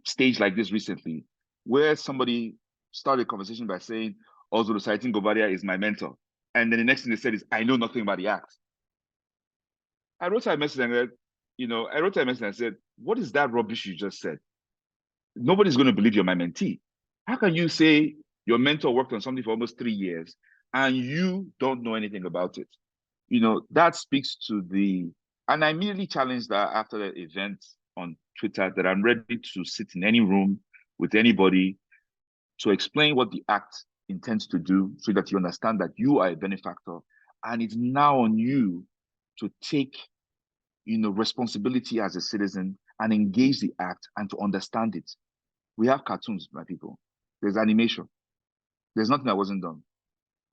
stage like this recently, where somebody started a conversation by saying, "Also, the citing Govaria is my mentor," and then the next thing they said is, "I know nothing about the Act." I wrote a message and I said, "What is that rubbish you just said? Nobody's going to believe you're my mentee. How can you say your mentor worked on something for almost 3 years and you don't know anything about it?" You know, that speaks to and I immediately challenged that after the event on Twitter, that I'm ready to sit in any room with anybody to explain what the Act intends to do, so that you understand that you are a benefactor, and it's now on you to take, you know, responsibility as a citizen and engage the Act and to understand it. We have cartoons, my people. There's animation. There's nothing that wasn't done.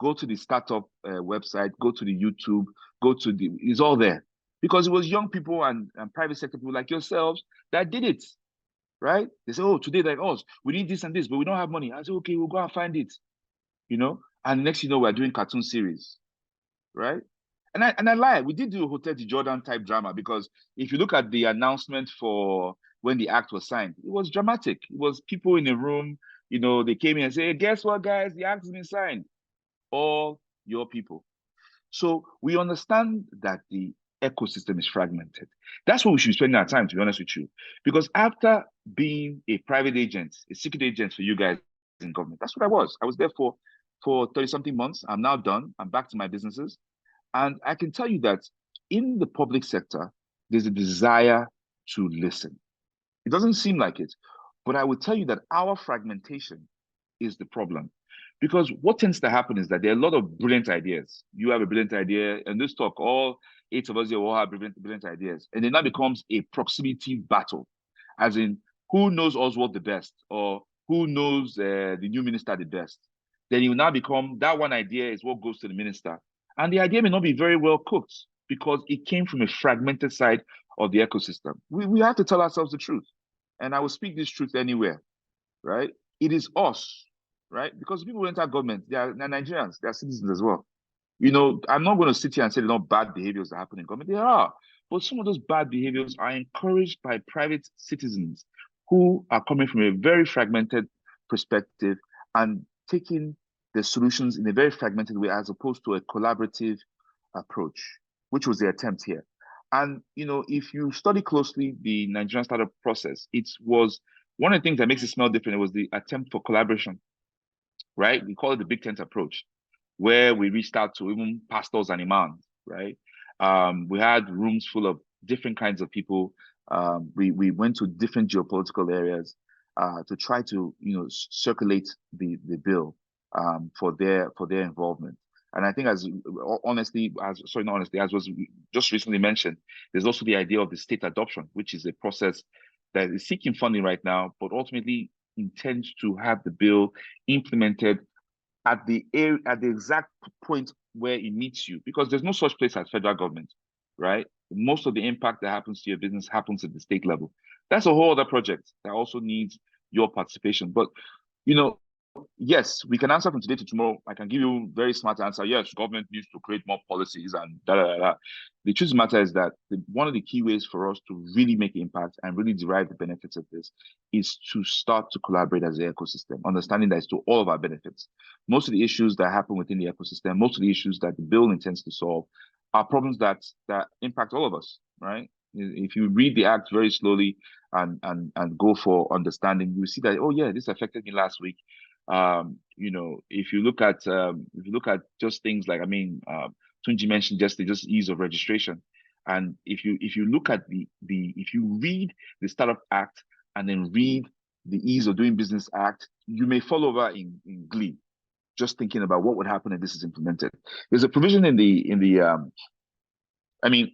Go to the StartUp website, go to the YouTube, it's all there. Because it was young people and private sector people like yourselves that did it, right? They say, "Oh, today like us, we need this and this, but we don't have money." I said, "Okay, we'll go and find it." and next we're doing cartoon series, right? And I lie, we did do a Hotel de Jordan type drama, because if you look at the announcement for when the act was signed, it was dramatic. It was people in a room, they came in and say, hey, guess what, guys, the act has been signed. All your people. So we understand that the ecosystem is fragmented. That's what we should be spending our time, to be honest with you. Because after being a private agent, a secret agent for you guys in government, that's what I was. I was there for 30-something months. I'm now done. I'm back to my businesses. And I can tell you that in the public sector, there's a desire to listen. It doesn't seem like it, but I would tell you that our fragmentation is the problem. Because what tends to happen is that there are a lot of brilliant ideas. You have a brilliant idea, and this talk, all 8 of us here all have brilliant ideas. And then that becomes a proximity battle, as in who knows Oswald the best, or who knows the new minister the best. Then it will now become that one idea is what goes to the minister. And the idea may not be very well cooked because it came from a fragmented side of the ecosystem. We have to tell ourselves the truth. And I will speak this truth anywhere, right? It is us, right? Because people who enter government, they're Nigerians, they're citizens as well. I'm not going to sit here and say there are not bad behaviors that happen in government. There are. But some of those bad behaviors are encouraged by private citizens who are coming from a very fragmented perspective and taking the solutions in a very fragmented way, as opposed to a collaborative approach, which was the attempt here. And, if you study closely the Nigerian startup process, it was one of the things that makes it smell different. It was the attempt for collaboration, right? We call it the big tent approach, where we reached out to even pastors and imams, right? We had rooms full of different kinds of people. We went to different geopolitical areas to try to, circulate the bill for their involvement. And I think as was just recently mentioned, there's also the idea of the state adoption, which is a process that is seeking funding right now, but ultimately intends to have the bill implemented at the exact point where it meets you, because there's no such place as federal government, right? Most of the impact that happens to your business happens at the state level. That's a whole other project that also needs your participation. But, yes, we can answer from today to tomorrow. I can give you a very smart answer. Yes, government needs to create more policies and da da da. The truth of the matter is that one of the key ways for us to really make impact and really derive the benefits of this is to start to collaborate as an ecosystem, understanding that it's to all of our benefits. Most of the issues that happen within the ecosystem, most of the issues that the bill intends to solve are problems that impact all of us, right? If you read the act very slowly and go for understanding, you see that, oh yeah, this affected me last week. If you look at just things like, Tunji mentioned just ease of registration. And if you look at if you read the Startup Act and then read the Ease of Doing Business Act, you may fall over in glee, just thinking about what would happen if this is implemented. There's a provision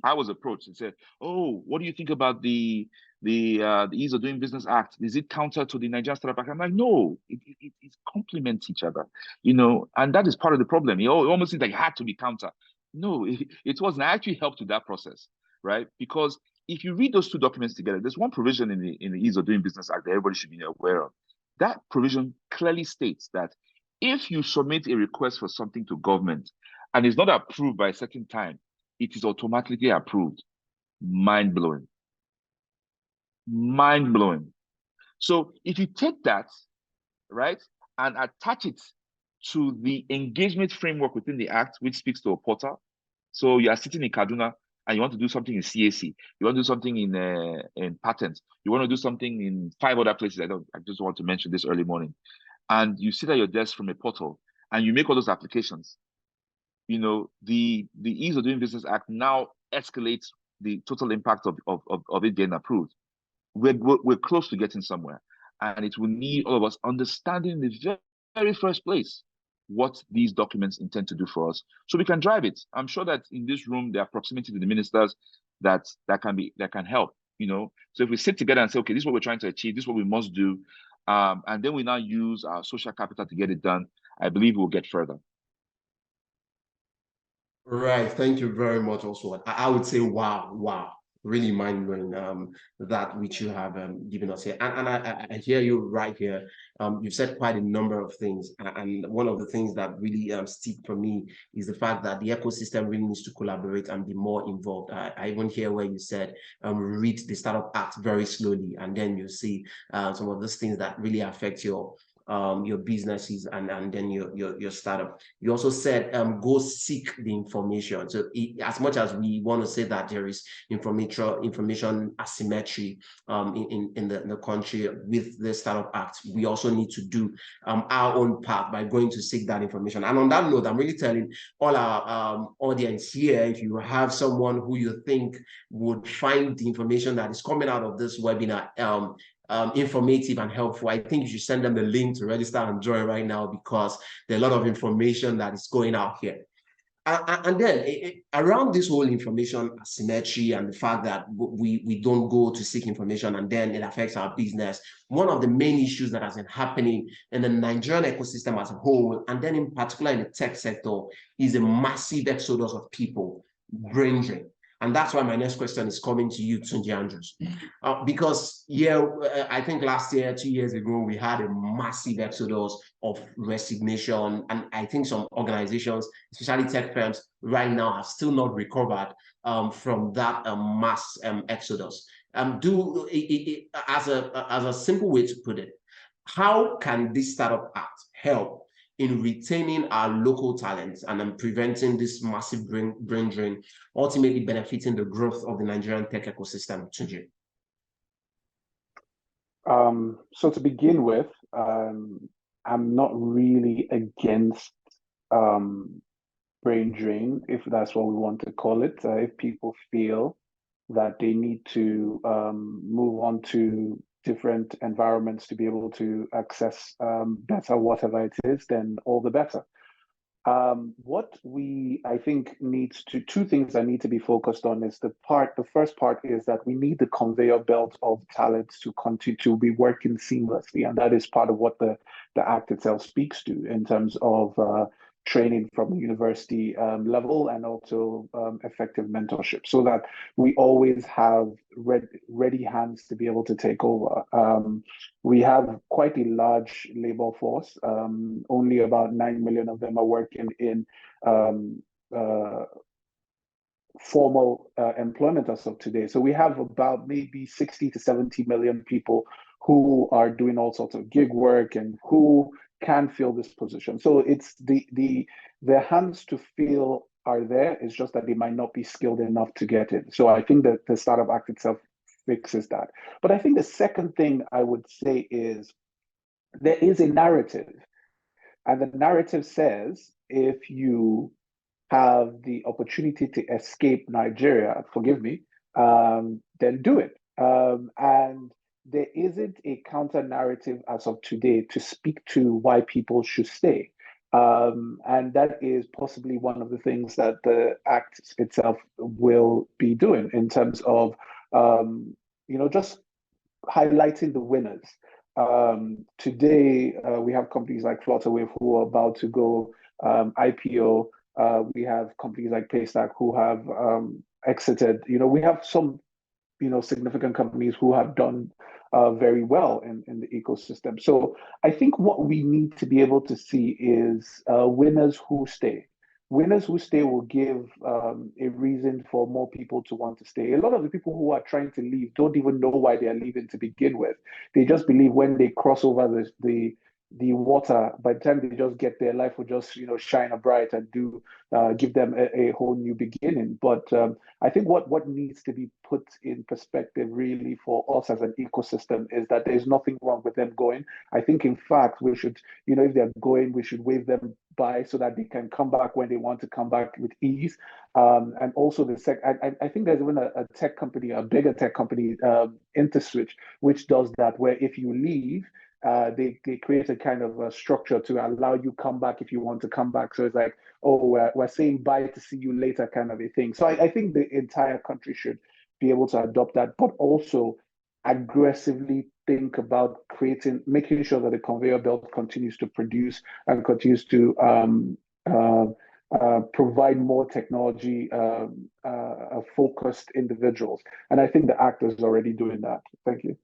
I was approached and said, oh, what do you think about the Ease of Doing Business Act? Is it counter to the Nigerian Startup Act? I'm like, no, it complements each other, and that is part of the problem. It almost seems like it had to be counter. No, it wasn't. I actually helped with that process, right? Because if you read those two documents together, there's one provision in the Ease of Doing Business Act that everybody should be aware of. That provision clearly states that if you submit a request for something to government and it's not approved by a certain time, it is automatically approved. Mind-blowing. Mind-blowing. So if you take that, right, and attach it to the engagement framework within the Act, which speaks to a portal. So you are sitting in Kaduna and you want to do something in CAC, you want to do something in patents, you want to do something in 5 other places. I just want to mention this early morning. And you sit at your desk from a portal and you make all those applications. The Ease of Doing Business Act now escalates the total impact of it getting approved. We're close to getting somewhere, and it will need all of us understanding in the very first place what these documents intend to do for us, so we can drive it. I'm sure that in this room there are proximity to the ministers that can help. So if we sit together and say, okay, this is what we're trying to achieve, this is what we must do, and then we now use our social capital to get it done, I believe we'll get further. Right. Thank you very much, also. I would say, wow. really mind-blowing, that which you have given us here. And I hear you right here. You've said quite a number of things. And one of the things that really stick for me is the fact that the ecosystem really needs to collaborate and be more involved. I even hear where you said, read the Startup Act very slowly, and then you see some of those things that really affect your businesses and then your startup. You also said go seek the information. So as much as we want to say that there is information asymmetry in the country with the Startup Act, we also need to do our own part by going to seek that information. And on that note, I'm really telling all our audience here, if you have someone who you think would find the information that is coming out of this webinar informative and helpful, I think you should send them the link to register and join right now, because there's a lot of information that is going out here. And then around this whole information asymmetry and the fact that we don't go to seek information and then it affects our business, one of the main issues that has been happening in the Nigerian ecosystem as a whole, and then in particular in the tech sector, is a massive exodus of people, brain drain. And that's why my next question is coming to you, Tunji Andrews. Because, I think last year, 2 years ago, we had a massive exodus of resignation. And I think some organizations, especially tech firms, right now have still not recovered from that mass exodus. As a simple way to put it, how can this Startup Act help in retaining our local talents and then preventing this massive brain drain, ultimately benefiting the growth of the Nigerian tech ecosystem? Tunji. So to begin with, I'm not really against brain drain, if that's what we want to call it. If people feel that they need to move on to different environments to be able to access better whatever it is, then all the better. What I think needs to, two things that need to be focused on is the first part is that we need the conveyor belt of talents to continue to be working seamlessly. And that is part of what the Act itself speaks to in terms of training from the university level and also effective mentorship, so that we always have ready hands to be able to take over. We have quite a large labor force. Only about 9 million of them are working in formal employment as of today. So we have about maybe 60 to 70 million people who are doing all sorts of gig work and who can fill this position. So it's the hands to fill are there. It's just that they might not be skilled enough to get in. So I think that the Startup Act itself fixes that. But I think the second thing I would say is there is a narrative. And the narrative says if you have the opportunity to escape Nigeria, forgive me, then do it. And there isn't a counter narrative as of today to speak to why people should stay. And that is possibly one of the things that the Act itself will be doing in terms of, just highlighting the winners. Today, we have companies like Flutterwave who are about to go IPO. We have companies like Paystack who have exited. We have some, significant companies who have done very well in the ecosystem. So I think what we need to be able to see is winners who stay. Winners who stay will give a reason for more people to want to stay. A lot of the people who are trying to leave don't even know why they are leaving to begin with. They just believe when they cross over the water, by the time they just get there, life will just shine bright and give them a whole new beginning. But I think what needs to be put in perspective really for us as an ecosystem is that there's nothing wrong with them going. I think in fact we should, if they're going, we should wave them by so that they can come back when they want to come back with ease. And also I think there's even a tech company, a bigger tech company, InterSwitch, which does that, where if you leave, they create a kind of a structure to allow you come back if you want to come back. So it's like, oh, we're saying bye to see you later kind of a thing. So I think the entire country should be able to adopt that, but also aggressively think about making sure that the conveyor belt continues to produce and continues to provide more technology focused individuals. And I think the Act is already doing that. Thank you.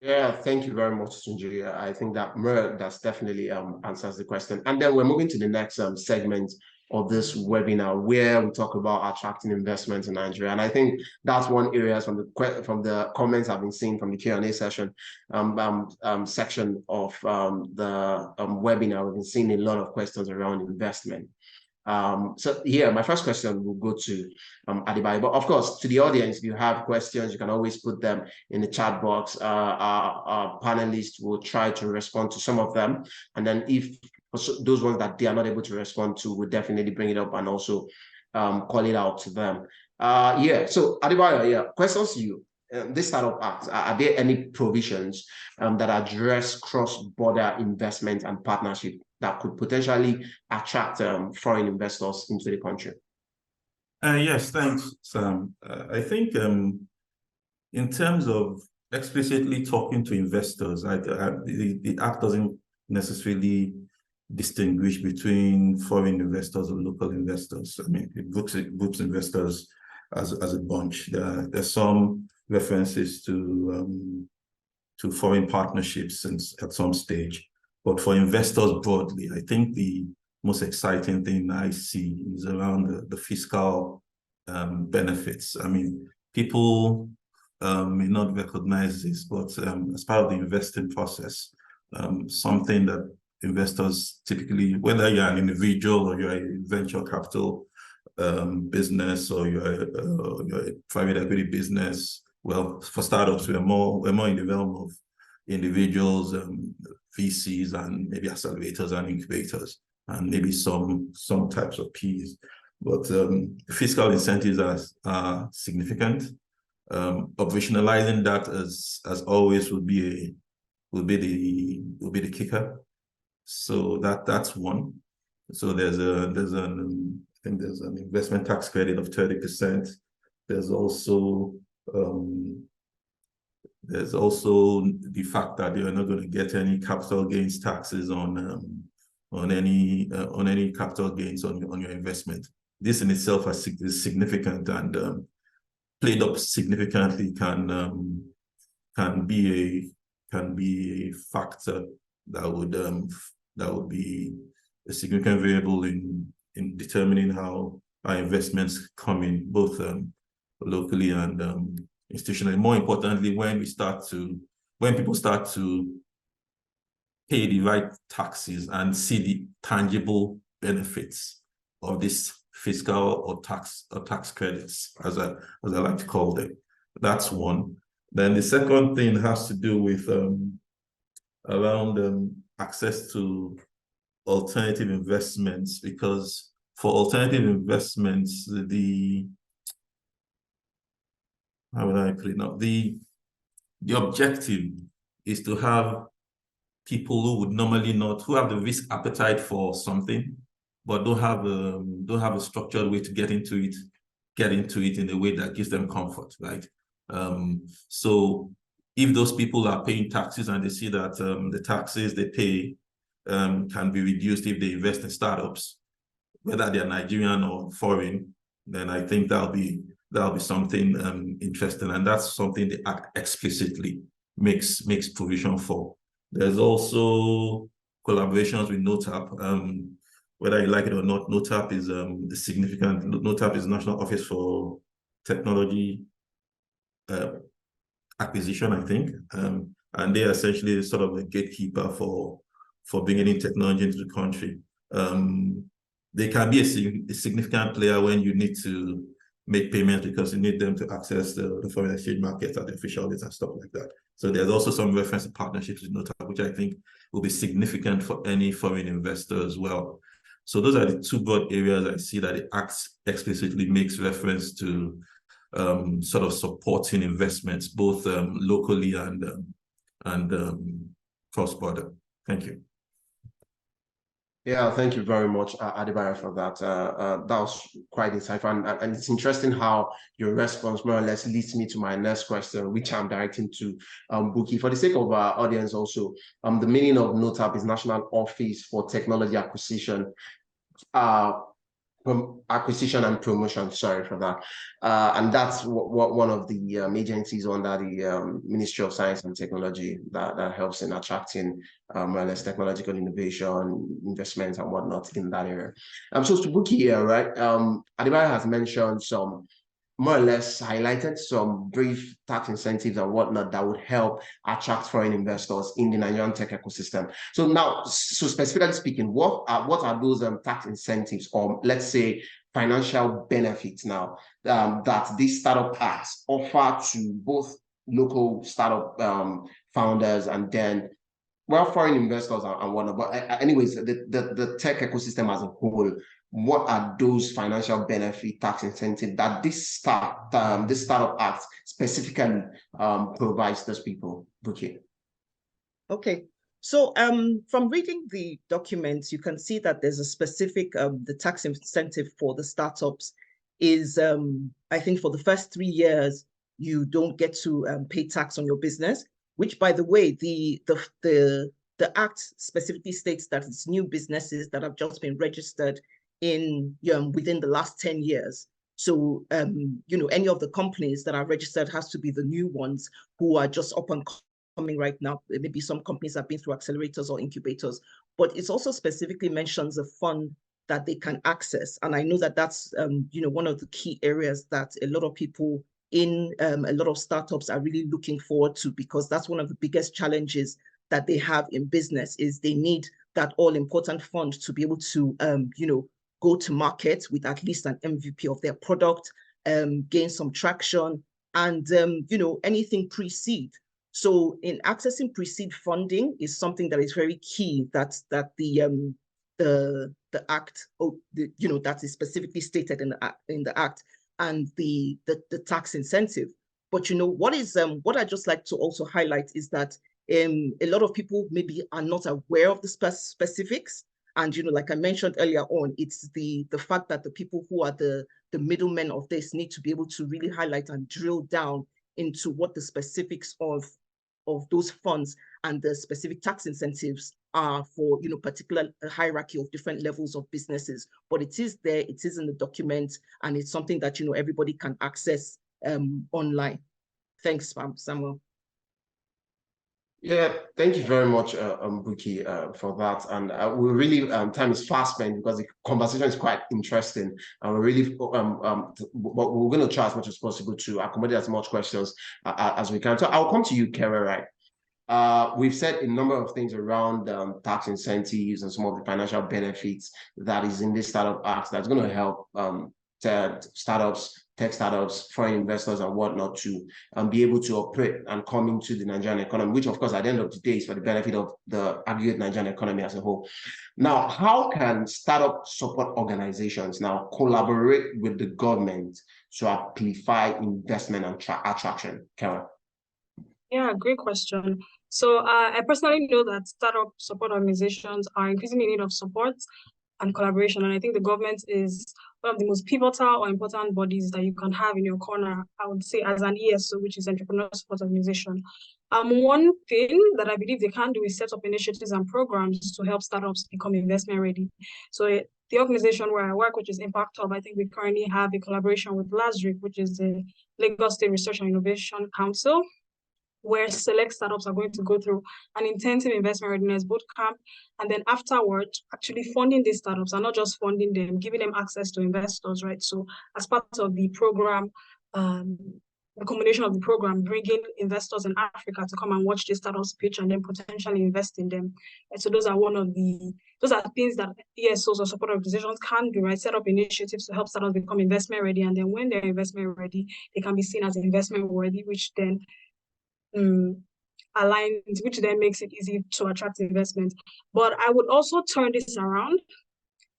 Yeah, thank you very much, Tunji. I think that's definitely answers the question. And then we're moving to the next segment of this webinar, where we talk about attracting investments in Nigeria. And I think that's one area from the comments I've been seeing from the Q&A session section of the webinar. We've been seeing a lot of questions around investment. So here, my first question will go to Adebayo. But of course, to the audience, if you have questions, you can always put them in the chat box. Our panelists will try to respond to some of them. And then if those ones that they are not able to respond to, we'll definitely bring it up and also call it out to them. Yeah, so Adebayo, yeah, questions to you. This StartUp Act, are there any provisions that address cross-border investment and partnership that could potentially attract foreign investors into the country? Yes, thanks, Sam. I think in terms of explicitly talking to investors, the Act doesn't necessarily distinguish between foreign investors or local investors. I mean, it groups investors as a bunch. There's some references to foreign partnerships at some stage. But for investors broadly, I think the most exciting thing I see is around the fiscal benefits. I mean, people may not recognize this, but as part of the investing process, something that investors typically, whether you're an individual or you're a venture capital business or you're a private equity business, well, for startups, we're more in the realm of individuals, VCs, and maybe accelerators and incubators, and maybe some types of Ps. But fiscal incentives are significant. Operationalizing that as always will be the kicker. So that's one. So there's an investment tax credit of 30%. There's also the fact that you're not going to get any capital gains taxes on any capital gains on your investment. This in itself is significant, and played up significantly can be a factor that would be a significant variable in determining how our investments come in, both locally and institutionally. More importantly, when people start to pay the right taxes and see the tangible benefits of this fiscal or tax credits, as I like to call them. That's one. Then the second thing has to do with around access to alternative investments, because for alternative investments, how would I put it now? The objective is to have people who would normally who have the risk appetite for something, but don't have a structured way to get into it in a way that gives them comfort, right? So if those people are paying taxes and they see that the taxes they pay can be reduced if they invest in startups, whether they're Nigerian or foreign, then I think that'll be something interesting, and that's something the Act explicitly makes provision for. There's also collaborations with NOTAP. Whether you like it or not, NOTAP is NOTAP is National Office for Technology Acquisition, I think, and they are essentially sort of a gatekeeper for bringing in technology into the country. They can be a significant player when you need to make payments because you need them to access the foreign exchange markets at the official rates and stuff like that. So there's also some reference to partnerships with NOTAP, which I think will be significant for any foreign investor as well. So those are the two broad areas I see that the Act explicitly makes reference to sort of supporting investments, both locally and cross-border. Thank you. Yeah, thank you very much, Adebayo, for that. That was quite insightful, and it's interesting how your response more or less leads me to my next question, which I'm directing to Buki. For the sake of our audience also, the meaning of NOTAP is National Office for Technology Acquisition. acquisition and promotion, sorry for that. And that's what one of the agencies under the Ministry of Science and Technology that helps in attracting more or less technological innovation, investments and whatnot in that area. So Subuki here, right? Adebayo has mentioned some, more or less highlighted some brief tax incentives and whatnot that would help attract foreign investors in the Nigerian tech ecosystem. So now, so specifically speaking, what are those tax incentives, or let's say financial benefits now that these startup acts offer to both local startup founders and then foreign investors and whatnot? But anyways, the tech ecosystem as a whole, what are those financial benefit tax incentives that this startup act specifically provides those people? Okay. So from reading the documents, you can see that there's a specific the tax incentive for the startups is I think for the first 3 years you don't get to pay tax on your business, which, by the way, the act specifically states that it's new businesses that have just been registered in within the last 10 years. So you know, any of the companies that are registered has to be the new ones who are just up and coming right now. Maybe some companies have been through accelerators or incubators, but it also specifically mentions a fund that they can access. And I know that that's you know, one of the key areas that a lot of people in a lot of startups are really looking forward to, because that's one of the biggest challenges that they have in business, is they need that all-important fund to be able to you know, go to market with at least an MVP of their product, gain some traction, and you know, anything pre-seed. So in accessing pre-seed funding is something that is very key, that the act, you know, that is specifically stated in the act, and the tax incentive. But you know, what I just like to also highlight is that a lot of people maybe are not aware of the specifics. And you know, like I mentioned earlier on, it's the fact that the people who are the middlemen of this need to be able to really highlight and drill down into what the specifics of those funds and the specific tax incentives are for, you know, particular hierarchy of different levels of businesses. But it is there, it is in the document, and it's something that, you know, everybody can access online. Thanks, Samuel. Yeah, thank you very much, Buki, for that. And we really, time is fast spent because the conversation is quite interesting. And we're really, but we're going to try as much as possible to accommodate as much questions as we can. So I'll come to you, Kara, right? We've said a number of things around tax incentives and some of the financial benefits that is in this startup act that's going to help tech startups, foreign investors and whatnot to be able to operate and come into the Nigerian economy, which of course at the end of the day is for the benefit of the aggregate Nigerian economy as a whole. Now, how can startup support organizations now collaborate with the government to amplify investment and attraction? Karen? Yeah, great question. So I personally know that startup support organizations are increasingly in need of support and collaboration. And I think the government is one of the most pivotal or important bodies that you can have in your corner, I would say, as an ESO, which is Entrepreneur Support Organization. One thing that I believe they can do is set up initiatives and programs to help startups become investment ready. So the organization where I work, which is Impact Hub, I think we currently have a collaboration with LASRIC, which is the Lagos State Research and Innovation Council, where select startups are going to go through an intensive investment readiness bootcamp, and then afterwards actually funding these startups, and not just funding them, giving them access to investors, right? So as part of the program, the combination of the program, bringing investors in Africa to come and watch these startups pitch and then potentially invest in them. And so those are things that ESOs or support organizations can do, right? Set up initiatives to help startups become investment ready, and then when they're investment ready, they can be seen as investment worthy, which then which then makes it easy to attract investment. But I would also turn this around,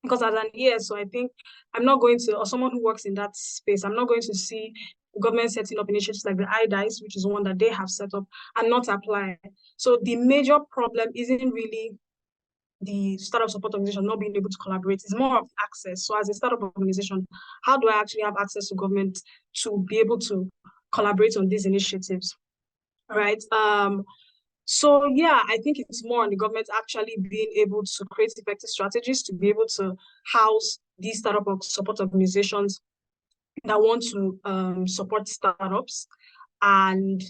because as an ESO, I think I'm not going to, or someone who works in that space, I'm not going to see the government setting up initiatives like the IDICE, which is one that they have set up, and not apply. So the major problem isn't really the startup support organization not being able to collaborate. It's more of access. So as a startup organization, how do I actually have access to government to be able to collaborate on these initiatives? Right. So yeah, I think it's more on the government actually being able to create effective strategies to be able to house these startup or support organizations that want to support startups. And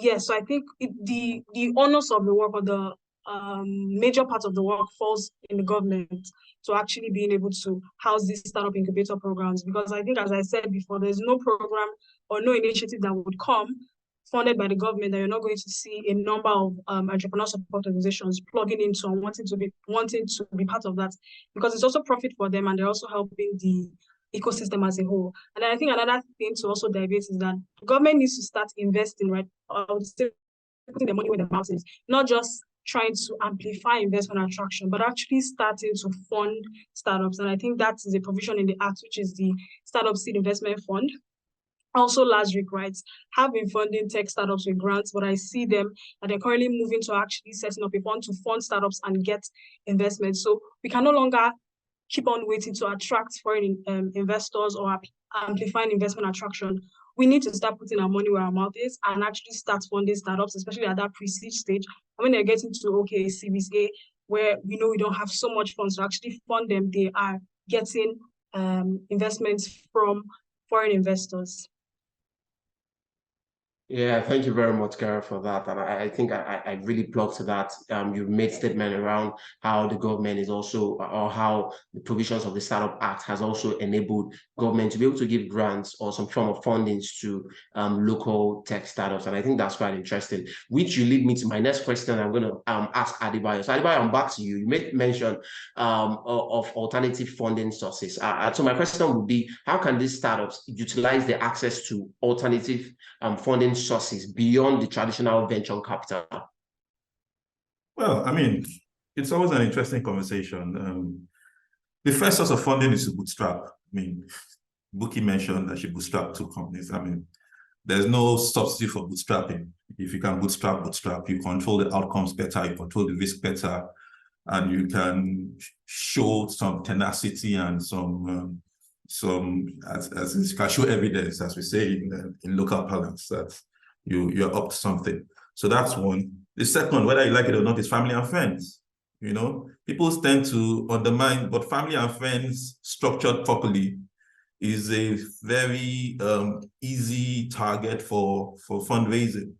yes, so I think the onus of the work or the major part of the work falls in the government to actually being able to house these startup incubator programs. Because I think, as I said before, there's no program or no initiative that would come funded by the government that you're not going to see a number of entrepreneur support organizations plugging into and wanting to be part of that, because it's also profit for them and they're also helping the ecosystem as a whole. And then I think another thing to also debate is that the government needs to start investing, right? Putting the money where the mouth is, not just trying to amplify investment attraction, but actually starting to fund startups. And I think that is a provision in the Act, which is the Startup Seed Investment Fund. Also, LASRIC, right, have been funding tech startups with grants, but I see them that they're currently moving to actually setting up a fund to fund startups and get investment. So we can no longer keep on waiting to attract foreign investors or amplifying investment attraction. We need to start putting our money where our mouth is and actually start funding startups, especially at that pre-seed stage. And when they're getting to, okay, Series A, where we know we don't have so much funds to actually fund them, they are getting investments from foreign investors. Yeah, thank you very much, Kara, for that. And I think I really plug to that. You've made statement around how the government is also, or how the provisions of the Startup Act has also enabled government to be able to give grants or some form of fundings to local tech startups. And I think that's quite interesting, which you lead me to my next question. I'm going to ask Adebayo. So Adebayo, I'm back to you. You made mention of alternative funding sources. So my question would be, how can these startups utilize the access to alternative funding sources beyond the traditional venture capital? Well, I mean, it's always an interesting conversation. The first source of funding is to bootstrap. I mean, Buki mentioned that she bootstrapped 2 companies. I mean, there's no substitute for bootstrapping. If you can bootstrap, you control the outcomes better, you control the risk better, and you can show some tenacity and some as you can show evidence, as we say in local parlance, that you're up to something. So that's one. The second, whether you like it or not, is family and friends. You know, people tend to undermine, but family and friends structured properly is a very easy target for fundraising.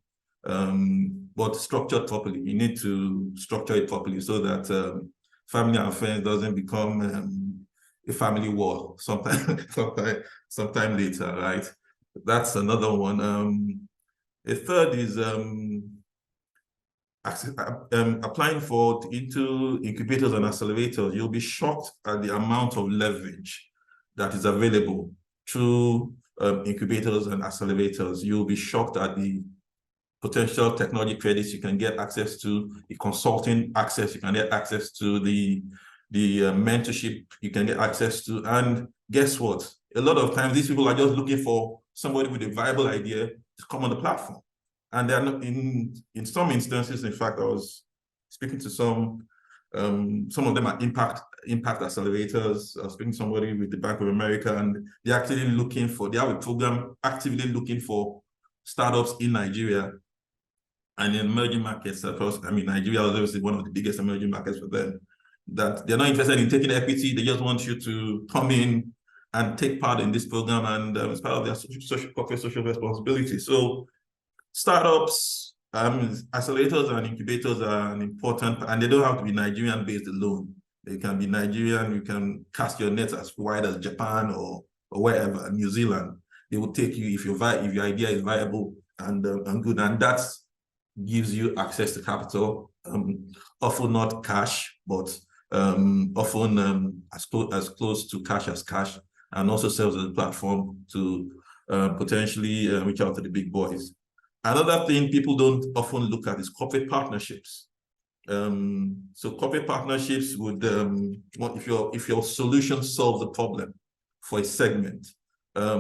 But structured properly, you need to structure it properly so that family and friends doesn't become a family war sometime later, right? That's another one. A third is applying into incubators and accelerators. You'll be shocked at the amount of leverage that is available through incubators and accelerators. You'll be shocked at the potential technology credits you can get access to, the consulting access you can get access to, the mentorship you can get access to. And guess what? A lot of times these people are just looking for somebody with a viable idea to come on the platform. And they're not in some instances, in fact, I was speaking to some of them are impact accelerators. I was speaking to somebody with the Bank of America, and they're actually they have a program actively looking for startups in Nigeria and in emerging markets across. I mean, Nigeria is obviously one of the biggest emerging markets for them, that they're not interested in taking equity. They just want you to come in and take part in this program, and it's part of their corporate social responsibility. So startups, accelerators and incubators are an important, and they don't have to be Nigerian based alone. They can be Nigerian. You can cast your net as wide as Japan or wherever, New Zealand. They will take you if your idea is viable and good, and that gives you access to capital, often not cash, but often as close to cash as cash, and also serves as a platform to potentially reach out to the big boys. Another thing people don't often look at is corporate partnerships. So corporate partnerships would, if your solution solves a problem for a segment, there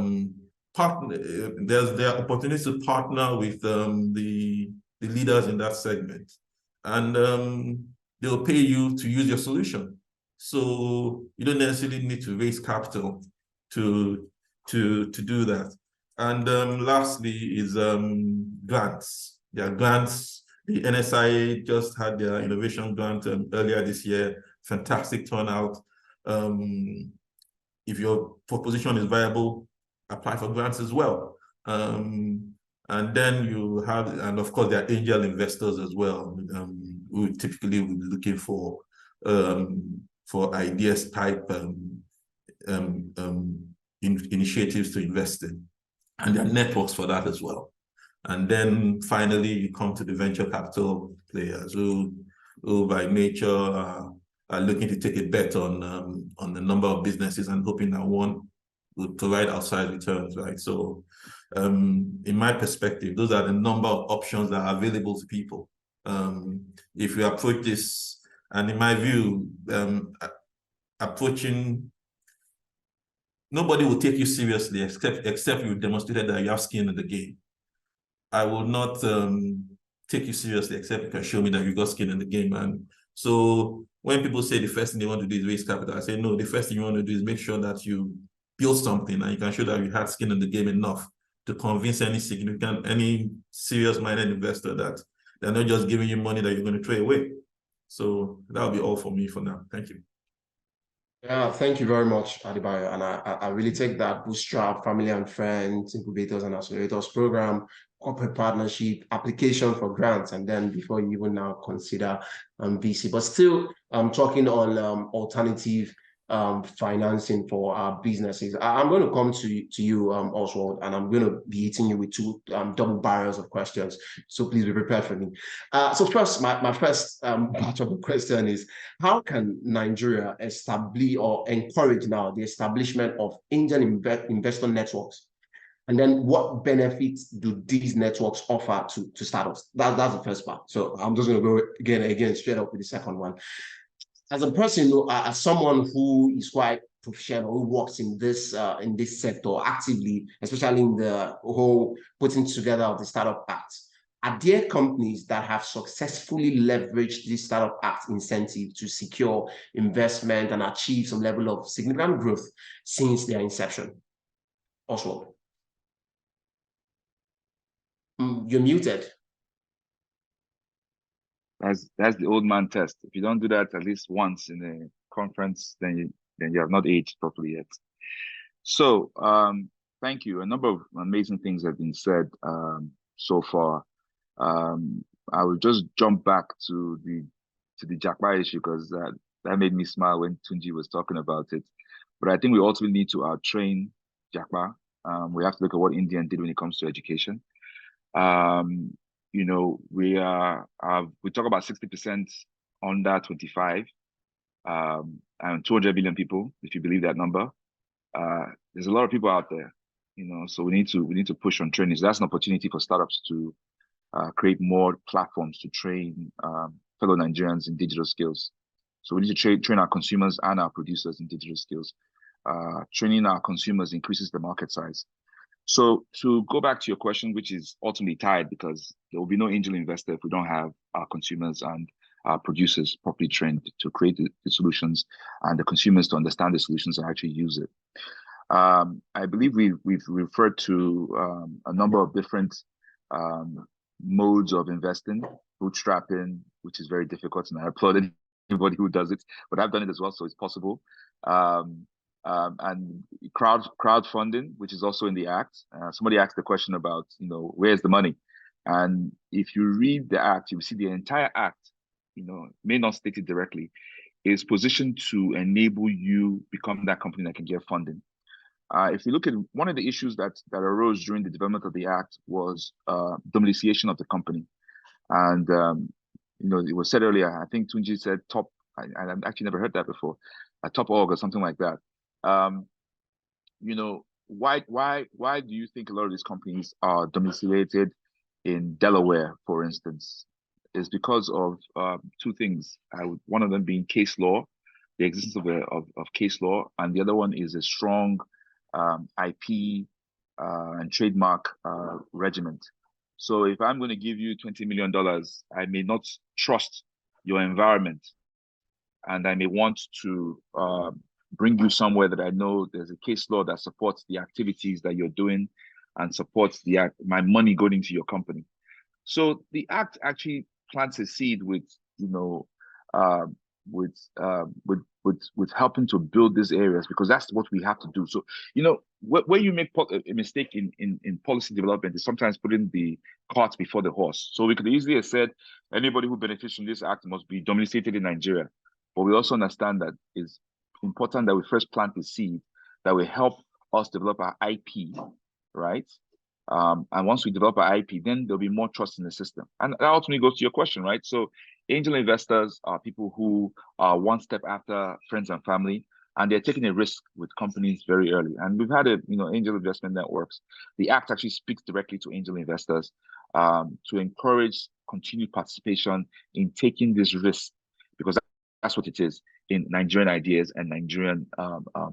are opportunities to partner with the leaders in that segment, and they'll pay you to use your solution. So you don't necessarily need to raise capital to do that. And lastly is grants. There are grants The NSI just had their innovation grant earlier this year. Fantastic turnout. If your proposition is viable, apply for grants as well. And then you have, and of course, there are angel investors as well, who typically will be looking for ideas type initiatives to invest in. And there are networks for that as well. And then finally, you come to the venture capital players who by nature are looking to take a bet on the number of businesses and hoping that one will provide outside returns, right? So in my perspective, those are the number of options that are available to people. If you approach this, and in my view, nobody will take you seriously except you demonstrated that you have skin in the game. I will not take you seriously except you can show me that you got skin in the game. And so when people say the first thing they want to do is raise capital, I say, no, the first thing you want to do is make sure that you build something and you can show that you had skin in the game enough to convince any serious-minded investor that they're not just giving you money that you're going to throw away. So that'll be all for me for now. Thank you. Yeah, thank you very much, Adebayo. And I really take that bootstrap, family and friends, incubators and accelerators program, corporate partnership, application for grants, and then before you even now consider VC. But still, I'm talking on alternative financing for our businesses. I'm going to come to you, Oswald, and I'm going to be hitting you with two double barrels of questions. So please be prepared for me. So first, my first part of the question is, how can Nigeria establish or encourage now the establishment of angel investor networks? And then what benefits do these networks offer to startups? That's the first part. So I'm just going to go again straight up with the second one. As a person, as someone who is quite professional, who works in this sector actively, especially in the whole putting together of the Startup Act, are there companies that have successfully leveraged this Startup Act incentive to secure investment and achieve some level of significant growth since their inception? Oswald, you're muted. That's the old man test. If you don't do that at least once in a conference, then you have not aged properly yet. So thank you. A number of amazing things have been said so far. I will just jump back to the Japa issue because that made me smile when Tunji was talking about it. But I think we also need to train Japa. We have to look at what India did when it comes to education. You know, we talk about 60% under 25, and 200 billion people, if you believe that number. There's a lot of people out there, you know, so we need to push on training. So that's an opportunity for startups to create more platforms to train fellow Nigerians in digital skills. So we need to train our consumers and our producers in digital skills. Training our consumers increases the market size. So to go back to your question, which is ultimately tied because there will be no angel investor if we don't have our consumers and our producers properly trained to create the solutions and the consumers to understand the solutions and actually use it. I believe we've referred to a number of different modes of investing, bootstrapping, which is very difficult, and I applaud anybody who does it, but I've done it as well, so it's possible. And crowdfunding, which is also in the Act. Somebody asked the question about, you know, where's the money? And if you read the Act, you will see the entire Act, you know, may not state it directly, is positioned to enable you become that company that can get funding. If you look at one of the issues that arose during the development of the Act was domiciliation of the company. And, you know, it was said earlier, I think Tunji said top, I've actually never heard that before, a top org or something like that. You know, why do you think a lot of these companies are domiciliated in Delaware, for instance? Is because of two things. One of them being case law, the existence of case law, and the other one is a strong IP and trademark regiment. So if I'm going to give you $20 million, I may not trust your environment, and I may want to bring you somewhere that I know there's a case law that supports the activities that you're doing and supports my money going into your company. So the Act actually plants a seed with, you know, with helping to build these areas, because that's what we have to do. So, you know, where you make a mistake in policy development is sometimes putting the cart before the horse. So we could easily have said anybody who benefits from this act must be domiciliated in Nigeria. But we also understand that it's important that we first plant the seed that will help us develop our IP, right? And once we develop our IP, then there'll be more trust in the system. And that ultimately goes to your question, right? So angel investors are people who are one step after friends and family, and they're taking a risk with companies very early. And we've had angel investment networks. The act actually speaks directly to angel investors to encourage continued participation in taking this risk, because that's what it is in Nigerian ideas and Nigerian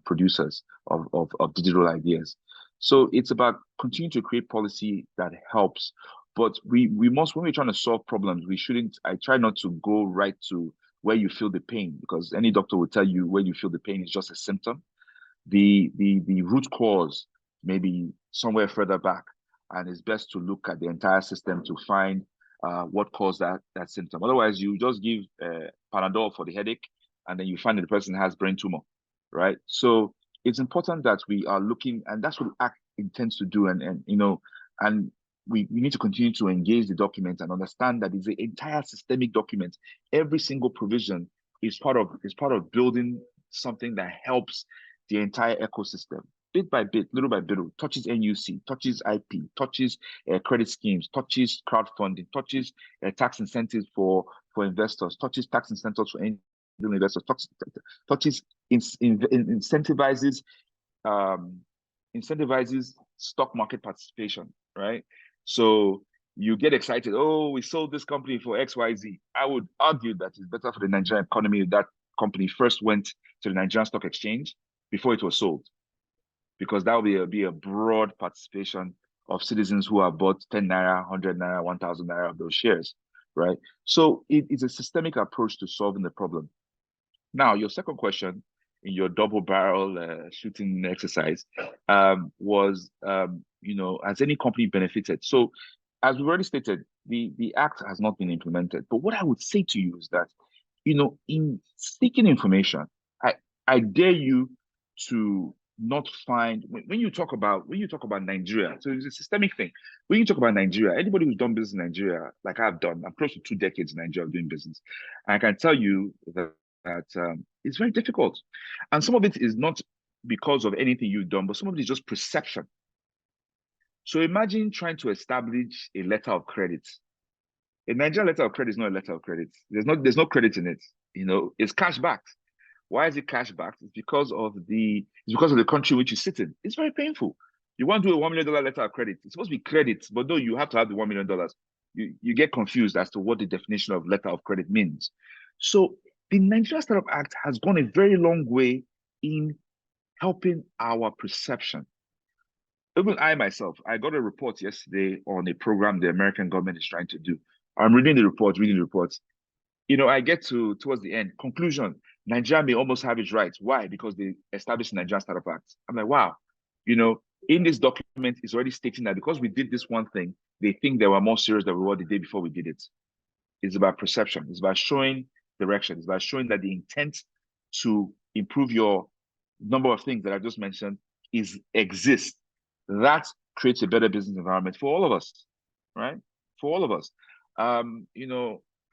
producers of digital ideas. So it's about continuing to create policy that helps, but we must, when we're trying to solve problems, I try not to go right to where you feel the pain, because any doctor will tell you where you feel the pain is just a symptom. The root cause may be somewhere further back, and it's best to look at the entire system to find what caused that symptom. Otherwise, you just give Panadol for the headache, and then you find that the person has brain tumor, right? So it's important that we are looking, and that's what the act intends to do. And we need to continue to engage the document and understand that it's an entire systemic document. Every single provision is part of building something that helps the entire ecosystem, bit by bit, little by bit, touches NUC, touches IP, touches credit schemes, touches crowdfunding, touches tax incentives for investors, touches tax incentives for angel investors, touches incentivizes stock market participation, right? So you get excited, oh, we sold this company for XYZ. I would argue that it's better for the Nigerian economy if that company first went to the Nigerian Stock Exchange before it was sold, because that will be a broad participation of citizens who have bought 10 naira, 100 naira, 1,000 naira of those shares, right? So it is a systemic approach to solving the problem. Now, your second question in your double barrel shooting exercise was, has any company benefited? So as we already stated, the act has not been implemented. But what I would say to you is that, in seeking information, I dare you to not find, when you talk about Nigeria, so it's a systemic thing. When you talk about Nigeria, anybody who's done business in Nigeria, like I've done, I'm close to 2 decades in Nigeria doing business. And I can tell you that it's very difficult. And some of it is not because of anything you've done, but some of it is just perception. So imagine trying to establish a letter of credit. A Nigerian letter of credit is not a letter of credit. There's no credit in it. It's cash backed. Why is it cash backed? It's because of the country which you sit in. It's very painful. You want to do a $1 million letter of credit. It's supposed to be credit, but no, you have to have the $1 million. You get confused as to what the definition of letter of credit means. So the Nigeria Startup Act has gone a very long way in helping our perception. Even I myself, I got a report yesterday on a program the American government is trying to do. I'm reading the reports. I get towards the end. Conclusion, Nigeria may almost have it right. Why? Because they established the Nigeria Startup Act. I'm like, wow. In this document, it's already stating that because we did this one thing, they think they were more serious than we were the day before we did it. It's about perception. It's about showing direction. It's about showing that the intent to improve your number of things that I just mentioned exists. That creates a better business environment for all of us, right? For all of us. I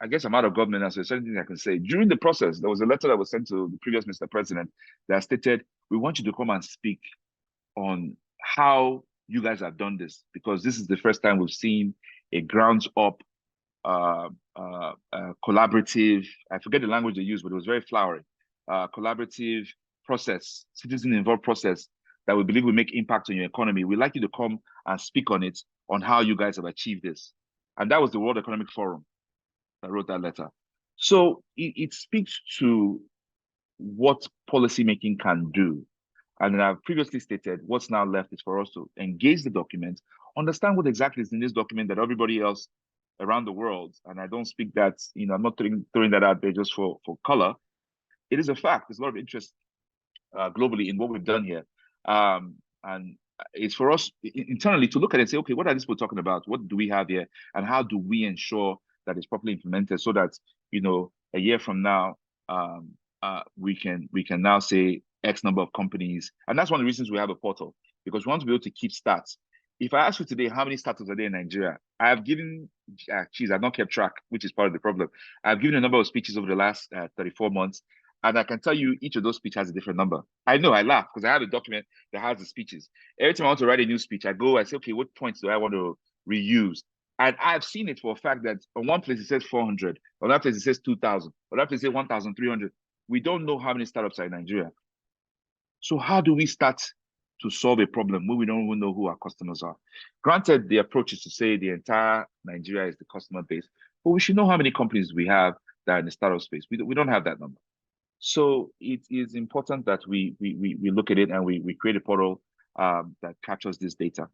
guess I'm out of government now, so there's certain things I can say. During the process, there was a letter that was sent to the previous Mr. President that stated, we want you to come and speak on how you guys have done this, because this is the first time we've seen a grounds up collaborative, I forget the language they used, but it was very flowery, collaborative process, citizen involved process that we believe will make impact on your economy. We'd like you to come and speak on it, on how you guys have achieved this. And that was the World Economic Forum that wrote that letter. So it speaks to what policymaking can do. And I've previously stated what's now left is for us to engage the document, understand what exactly is in this document that everybody else around the world, and I don't speak that, I'm not throwing that out there just for color. It is a fact. There's a lot of interest globally in what we've done here. And it's for us internally to look at it and say, okay, what are these people talking about? What do we have here? And how do we ensure that is properly implemented, so that, you know, a year from now, we can now say X number of companies. And that's one of the reasons we have a portal, because we want to be able to keep stats. If I ask you today, how many startups are there in Nigeria? I have given, I've not kept track, which is part of the problem. I've given a number of speeches over the last 34 months, and I can tell you each of those speeches has a different number. I know, I laugh, because I have a document that has the speeches. Every time I want to write a new speech, I say, okay, what points do I want to reuse? And I've seen it for a fact that on one place it says 400, on that place it says 2,000, on that place it says 1,300. We don't know how many startups are in Nigeria. So how do we start to solve a problem when we don't even know who our customers are? Granted, the approach is to say the entire Nigeria is the customer base, but we should know how many companies we have that are in the startup space. We don't have that number. So it is important that we look at it, and we create a portal that captures this data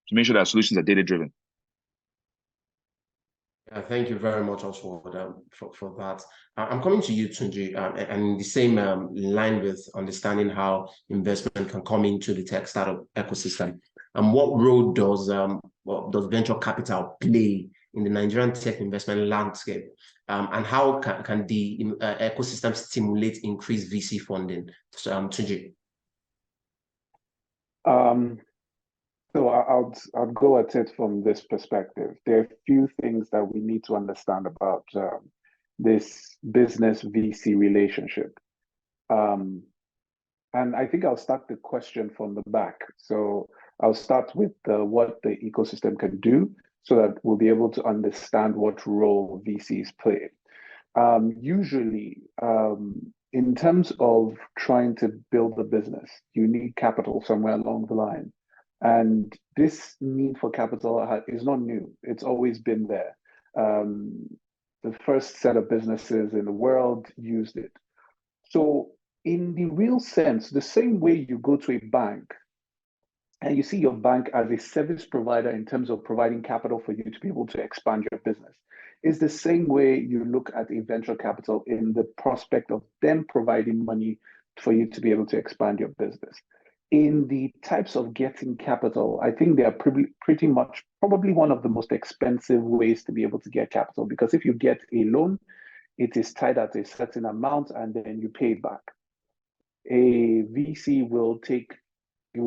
to make sure that our solutions are data-driven. Yeah, thank you very much also for that. I'm coming to you, Tunji, and in the same line with understanding how investment can come into the tech startup ecosystem. And what role does venture capital play in the Nigerian tech investment landscape? And how can the ecosystem stimulate increased VC funding? So, Tunji. So I'll go at it from this perspective. There are a few things that we need to understand about this business VC relationship. And I think I'll start the question from the back. So I'll start with what the ecosystem can do, so that we'll be able to understand what role VCs play. Usually, in terms of trying to build a business, you need capital somewhere along the line. And this need for capital is not new. It's always been there. The first set of businesses in the world used it. So in the real sense, the same way you go to a bank and you see your bank as a service provider in terms of providing capital for you to be able to expand your business, is the same way you look at a venture capital in the prospect of them providing money for you to be able to expand your business. In the types of getting capital, I think they are pretty much probably one of the most expensive ways to be able to get capital, because if you get a loan, it is tied at a certain amount and then you pay it back. A VC will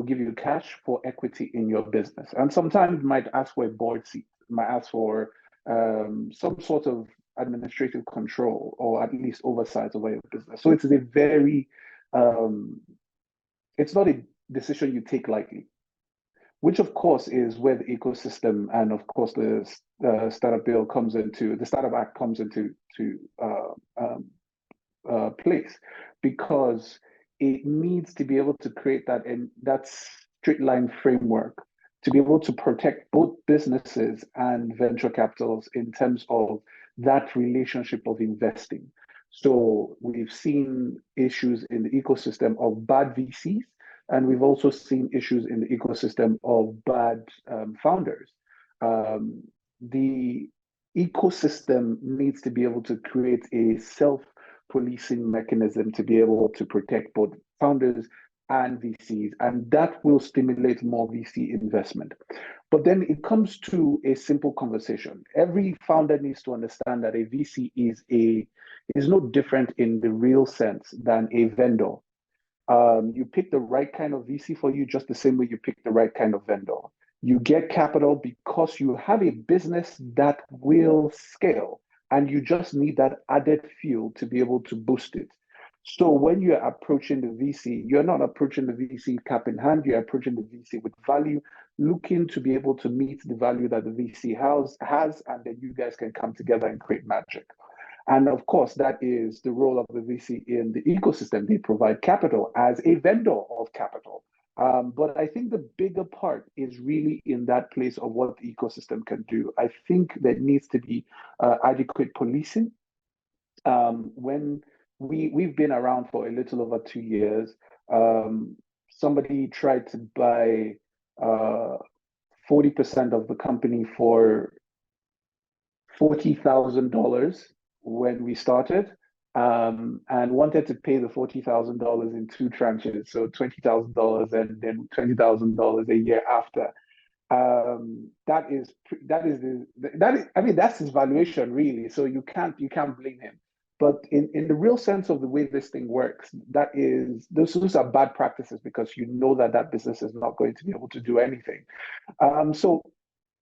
give you cash for equity in your business, and sometimes might ask for a board seat, might ask for some sort of administrative control, or at least oversight over your business. So it's a very it's not a decision you take lightly, which of course is where the ecosystem and of course the Startup Bill comes into, the Startup Act comes into place, because it needs to be able to create that straight line framework to be able to protect both businesses and venture capitals in terms of that relationship of investing. So we've seen issues in the ecosystem of bad VCs, and we've also seen issues in the ecosystem of bad founders. The ecosystem needs to be able to create a self-policing mechanism to be able to protect both founders and VCs, and that will stimulate more VC investment. But then it comes to a simple conversation. Every founder needs to understand that a VC is no different in the real sense than a vendor. You pick the right kind of VC for you just the same way you pick the right kind of vendor. You get capital because you have a business that will scale, and you just need that added fuel to be able to boost it. So when you're approaching the VC, you're not approaching the VC cap in hand, you're approaching the VC with value, looking to be able to meet the value that the VC has, and then you guys can come together and create magic. And of course, that is the role of the VC in the ecosystem. They provide capital as a vendor of capital. But I think the bigger part is really in that place of what the ecosystem can do. I think there needs to be adequate policing. When we've been around for a little over 2 years, somebody tried to buy 40% of the company for $40,000 when we started, and wanted to pay the $40,000 in 2 tranches, so $20,000 and then $20,000 a year after. I mean, that's his valuation really. So you can't blame him. But in the real sense of the way this thing works, those are bad practices, because you know that business is not going to be able to do anything. So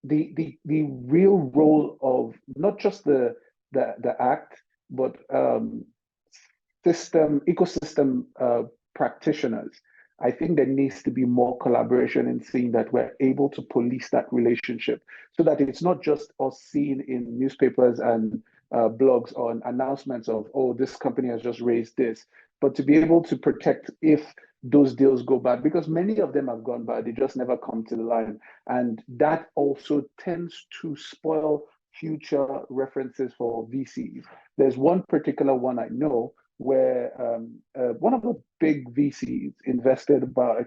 the real role of not just the act, but ecosystem practitioners, I think there needs to be more collaboration in seeing that we're able to police that relationship, so that it's not just us seeing in newspapers and blogs on announcements of, oh, this company has just raised this, but to be able to protect if those deals go bad, because many of them have gone bad, they just never come to the line. And that also tends to spoil future references for VCs. There's one particular one I know where one of the big VCs invested about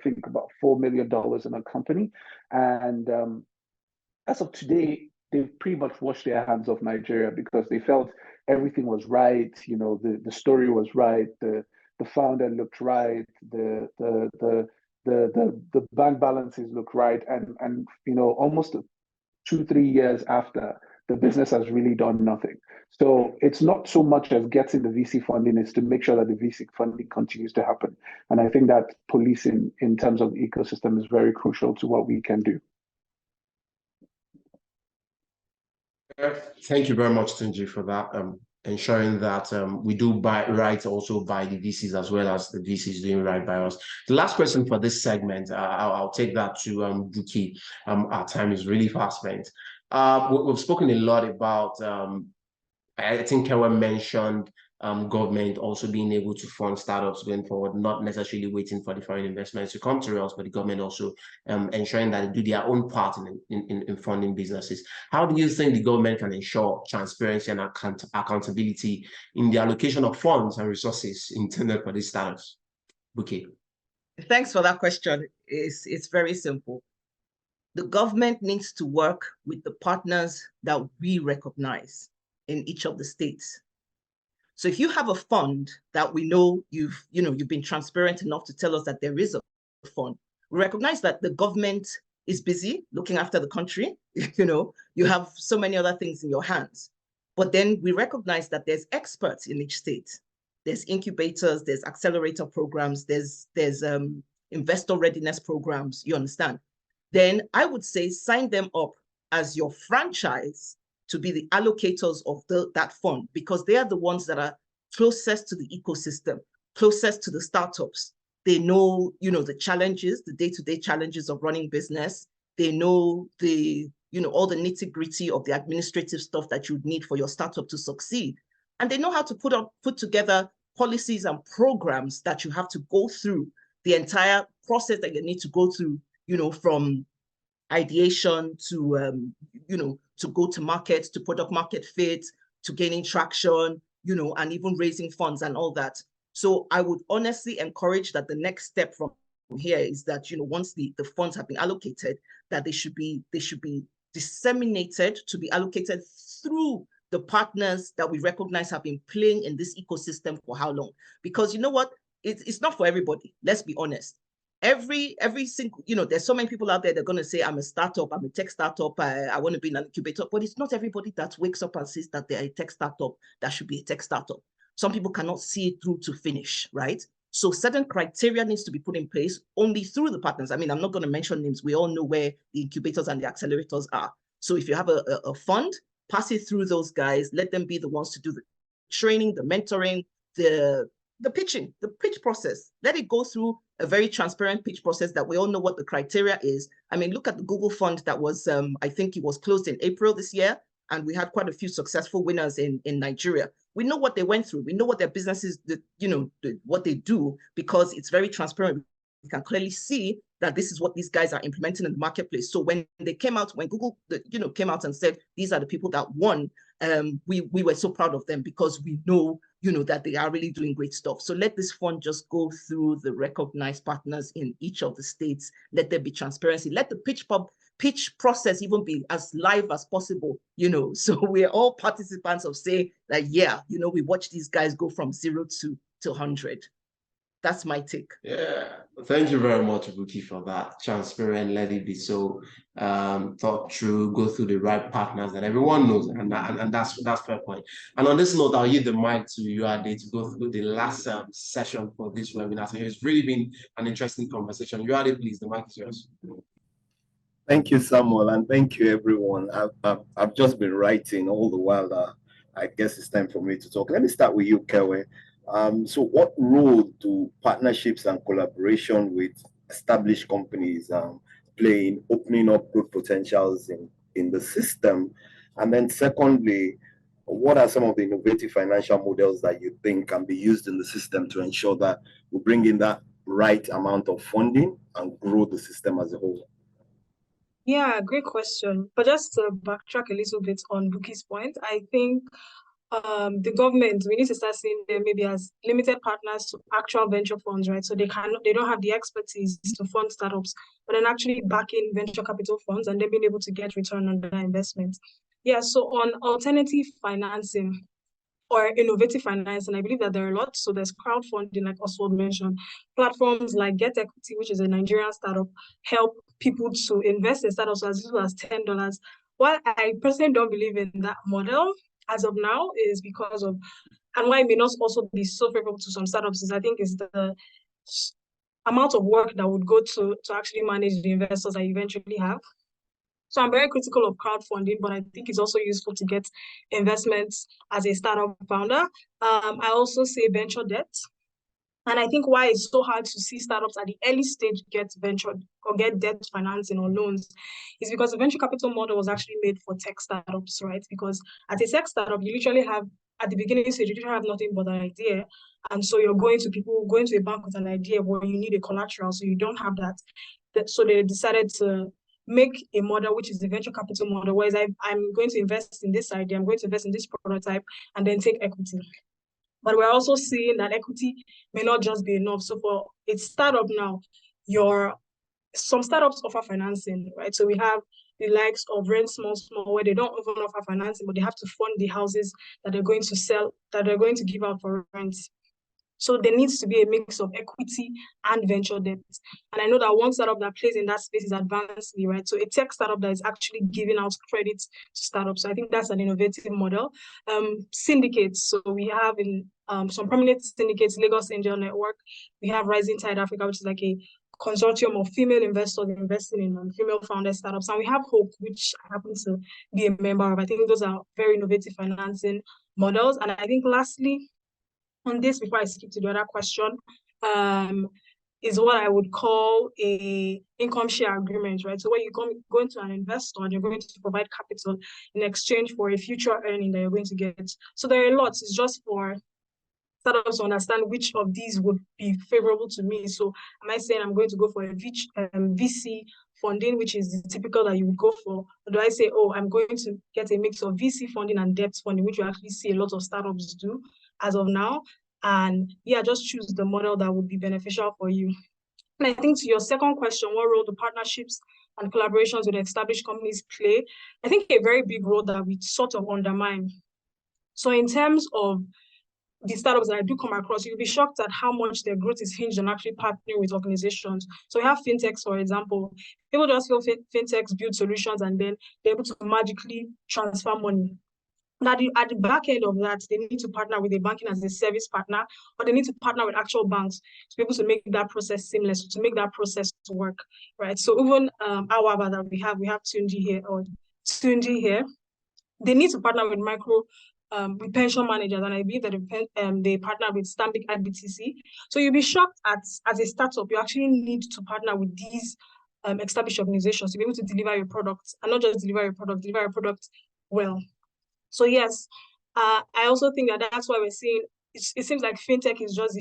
$4 million in a company. And as of today, they've pretty much washed their hands off Nigeria, because they felt everything was right. The story was right. The founder looked right. The bank balances look right. And almost 2-3 years after, the business has really done nothing. So it's not so much as getting the VC funding, is to make sure that the VC funding continues to happen. And I think that policing in terms of the ecosystem is very crucial to what we can do. Thank you very much, Tunji, for that. Ensuring that we do right also by the VCs, as well as the VCs doing right by us. The last question for this segment, I'll take that to Buki. Our time is really fast spent. We've spoken a lot about, I think Kewa mentioned government also being able to fund startups going forward, not necessarily waiting for the foreign investments to come to us, but the government also ensuring that they do their own part in funding businesses. How do you think the government can ensure transparency and accountability in the allocation of funds and resources intended for these startups? Buki. Thanks for that question. It's very simple. The government needs to work with the partners that we recognize in each of the states. So if you have a fund that we know you've been transparent enough to tell us that there is a fund, we recognize that the government is busy looking after the country. You have so many other things in your hands. But then we recognize that there's experts in each state. There's incubators, there's accelerator programs, there's investor readiness programs, you understand? Then I would say sign them up as your franchise to be the allocators of that fund, because they are the ones that are closest to the ecosystem, closest to the startups. They know, the challenges, the day-to-day challenges of running business. They know all the nitty-gritty of the administrative stuff that you need for your startup to succeed. And they know how to put together policies and programs that you have to go through, the entire process that you need to go through, from ideation to, to go to market, to product market fit, to gaining traction, and even raising funds and all that. So I would honestly encourage that the next step from here is that, once the funds have been allocated, that they should be disseminated to be allocated through the partners that we recognize have been playing in this ecosystem for how long? Because you know what? It's not for everybody. Let's be honest. Every single, there's so many people out there that are going to say, I'm a startup, I'm a tech startup, I want to be an incubator, but it's not everybody that wakes up and says that they're a tech startup that should be a tech startup. Some people cannot see it through to finish, right? So certain criteria needs to be put in place only through the partners. I mean, I'm not going to mention names. We all know where the incubators and the accelerators are. So if you have a fund, pass it through those guys, let them be the ones to do the training, the mentoring, the pitching, the pitch process. Let it go through a very transparent pitch process that we all know what the criteria is. I mean, look at the Google fund that was, I think it was closed in April this year, and we had quite a few successful winners in Nigeria. We know what they went through. We know what their businesses, what they do, because it's very transparent. We can clearly see that this is what these guys are implementing in the marketplace. So when they came out, when Google, came out and said, these are the people that won, we were so proud of them, because we know, that they are really doing great stuff. So let this fund just go through the recognized partners in each of the states. Let there be transparency. Let the pitch process even be as live as possible, so we're all participants of saying that, yeah, we watch these guys go from 0 to 100. That's my take. Yeah, thank you very much, Buki, for that. Transparent, let it be so thought through, go through the right partners that everyone knows, and that's fair point. And on this note, I'll yield the mic to you, Ade, to go through the last session for this webinar. So it's really been an interesting conversation. You, Ade, please, the mic is yours. Thank you, Samuel, and thank you, everyone. I've just been writing all the while. I guess it's time for me to talk. Let me start with you, Kewe. So what role do partnerships and collaboration with established companies play in opening up growth potentials in the system? And then secondly, what are some of the innovative financial models that you think can be used in the system to ensure that we bring in that right amount of funding and grow the system as a whole? Yeah, great question. But just to backtrack a little bit on Buki's point, I think the government, we need to start seeing them maybe as limited partners to actual venture funds, right? So they don't have the expertise to fund startups, but then actually backing venture capital funds and then being able to get return on their investments. Yeah, so on alternative financing or innovative financing, I believe that there are a lot. So there's crowdfunding, like Oswald mentioned. Platforms like Get Equity, which is a Nigerian startup, help people to invest in startups as little as $10. While I personally don't believe in that model as of now, is because of, and why it may not also be so favorable to some startups, is I think is the amount of work that would go to actually manage the investors that you eventually have. So I'm very critical of crowdfunding, but I think it's also useful to get investments as a startup founder. I also say venture debt. And I think why it's so hard to see startups at the early stage get venture or get debt financing or loans is because the venture capital model was actually made for tech startups, right? Because at a tech startup, you literally have, at the beginning stage, you literally have nothing but an idea. And so you're going to a bank with an idea where you need a collateral, so you don't have that. So they decided to make a model, which is the venture capital model, whereas I'm going to invest in this idea, I'm going to invest in this prototype, and then take equity. But we're also seeing that equity may not just be enough. So for a startup now, some startups offer financing, right? So we have the likes of Rent Small, where they don't even offer financing, but they have to fund the houses that they're going to sell, that they're going to give out for rent. So there needs to be a mix of equity and venture debt. And I know that one startup that plays in that space is Advancedly, right? So a tech startup that is actually giving out credit to startups. So I think that's an innovative model. Syndicates. So we have in some prominent syndicates, Lagos Angel Network. We have Rising Tide Africa, which is like a consortium of female investors investing in female founded startups. And we have Hope, which I happen to be a member of. I think those are very innovative financing models. And I think lastly, on this, before I skip to the other question, is what I would call a income share agreement, right? So when you go into an investor and you're going to provide capital in exchange for a future earning that you're going to get. So there are lots. It's just for startups to understand which of these would be favorable to me. So am I saying I'm going to go for a VC funding, which is the typical that you would go for? Or do I say, oh, I'm going to get a mix of VC funding and debt funding, which you actually see a lot of startups do as of now? And yeah, just choose the model that would be beneficial for you. And I think to your second question, what role do partnerships and collaborations with established companies play? I think a very big role that we sort of undermine. So in terms of the startups that I do come across, you'll be shocked at how much their growth is hinged on actually partnering with organizations. So we have fintechs, for example. People just feel fintechs build solutions and then they're able to magically transfer money. Now, at the back end of that, they need to partner with a banking as a service partner, or they need to partner with actual banks to be able to make that process seamless, to make that process work, right? So even our that we have Tunji here, they need to partner with with pension managers, and I believe that they partner with Stanbic IBTC. So you'll be shocked as a startup, you actually need to partner with these established organizations to be able to deliver your products, and not just deliver your product well. So yes, I also think that that's why we're seeing, it seems like fintech is just the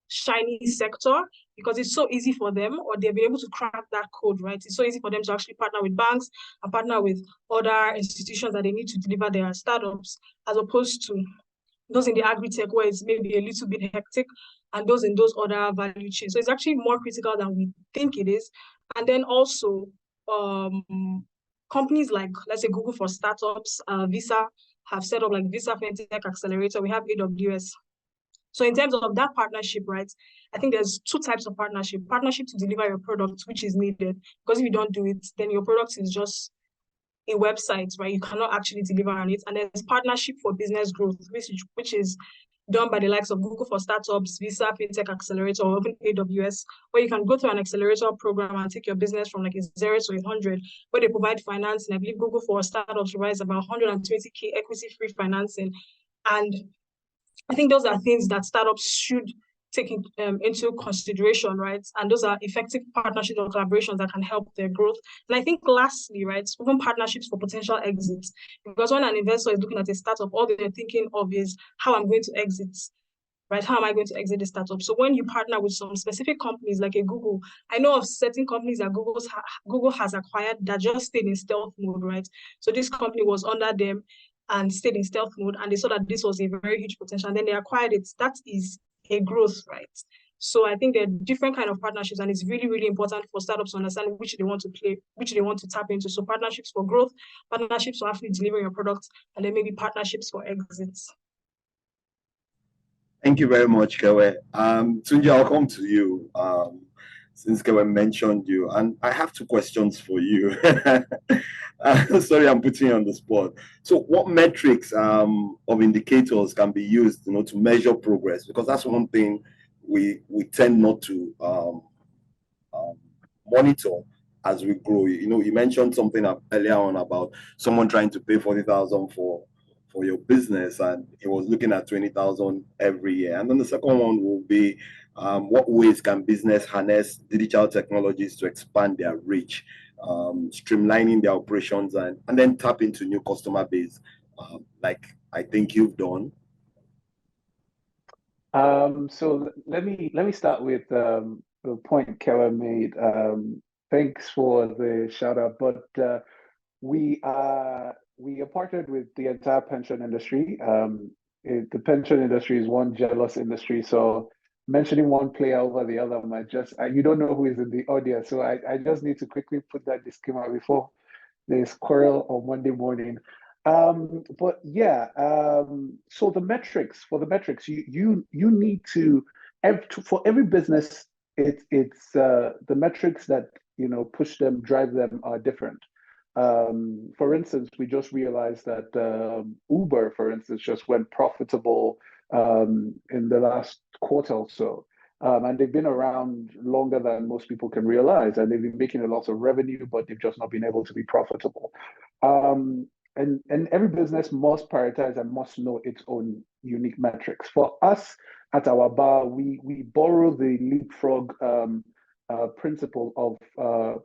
shiny sector, because it's so easy for them, or they've been able to crack that code, right? It's so easy for them to actually partner with banks and partner with other institutions that they need to deliver their startups, as opposed to those in the agri-tech where it's maybe a little bit hectic, and those in those other value chains. So it's actually more critical than we think it is. And then also, companies like, let's say, Google for Startups, Visa have set up like Visa FinTech Accelerator. We have AWS. So in terms of that partnership, right, I think there's two types of partnership. Partnership to deliver your product, which is needed, because if you don't do it, then your product is just a website, right? You cannot actually deliver on it. And there's partnership for business growth, which is done by the likes of Google for Startups, Visa, FinTech Accelerator, or even AWS, where you can go through an accelerator program and take your business from like a 0 to 100, where they provide financing. I believe Google for Startups provides about 120K equity-free financing. And I think those are things that startups should take into consideration, right? And those are effective partnerships or collaborations that can help their growth. And I think lastly, right, even partnerships for potential exits. Because when an investor is looking at a startup, all they're thinking of is how I'm going to exit, right? How am I going to exit the startup? So when you partner with some specific companies like a Google, I know of certain companies that Google has acquired that just stayed in stealth mode, right? So this company was under them and stayed in stealth mode, and they saw that this was a very huge potential, and then they acquired it. That is a growth, right? So I think there are different kind of partnerships, and it's really, really important for startups to understand which they want to play, which they want to tap into. So partnerships for growth, partnerships for actually delivering your product, and then maybe partnerships for exits. Thank you very much, Kewe. Tunji, I'll come to you. Since Kewe mentioned you, and I have two questions for you. Sorry, I'm putting you on the spot. So, what metrics of indicators can be used, to measure progress? Because that's one thing we tend not to monitor as we grow. You mentioned something earlier on about someone trying to pay 40,000 for your business, and he was looking at 20,000 every year. And then the second one will be, what ways can business harness digital technologies to expand their reach, streamlining their operations, and then tap into new customer base, like I think you've done? So let me start with the point Kewa made. Thanks for the shout out, but we are partnered with the entire pension industry. The pension industry is one jealous industry, so mentioning one player over the other might you don't know who is in the audience, so I just need to quickly put that disclaimer before there's quarrel on Monday morning. But yeah, so the metrics, you need to, for every business, it's the metrics that push them, drive them are different. For instance, we just realized that Uber, for instance, just went profitable in the last quarter or so. And they've been around longer than most people can realize, and they've been making a lot of revenue, but they've just not been able to be profitable. And every business must prioritize and must know its own unique metrics. For us at our bar, we borrow the leapfrog principle of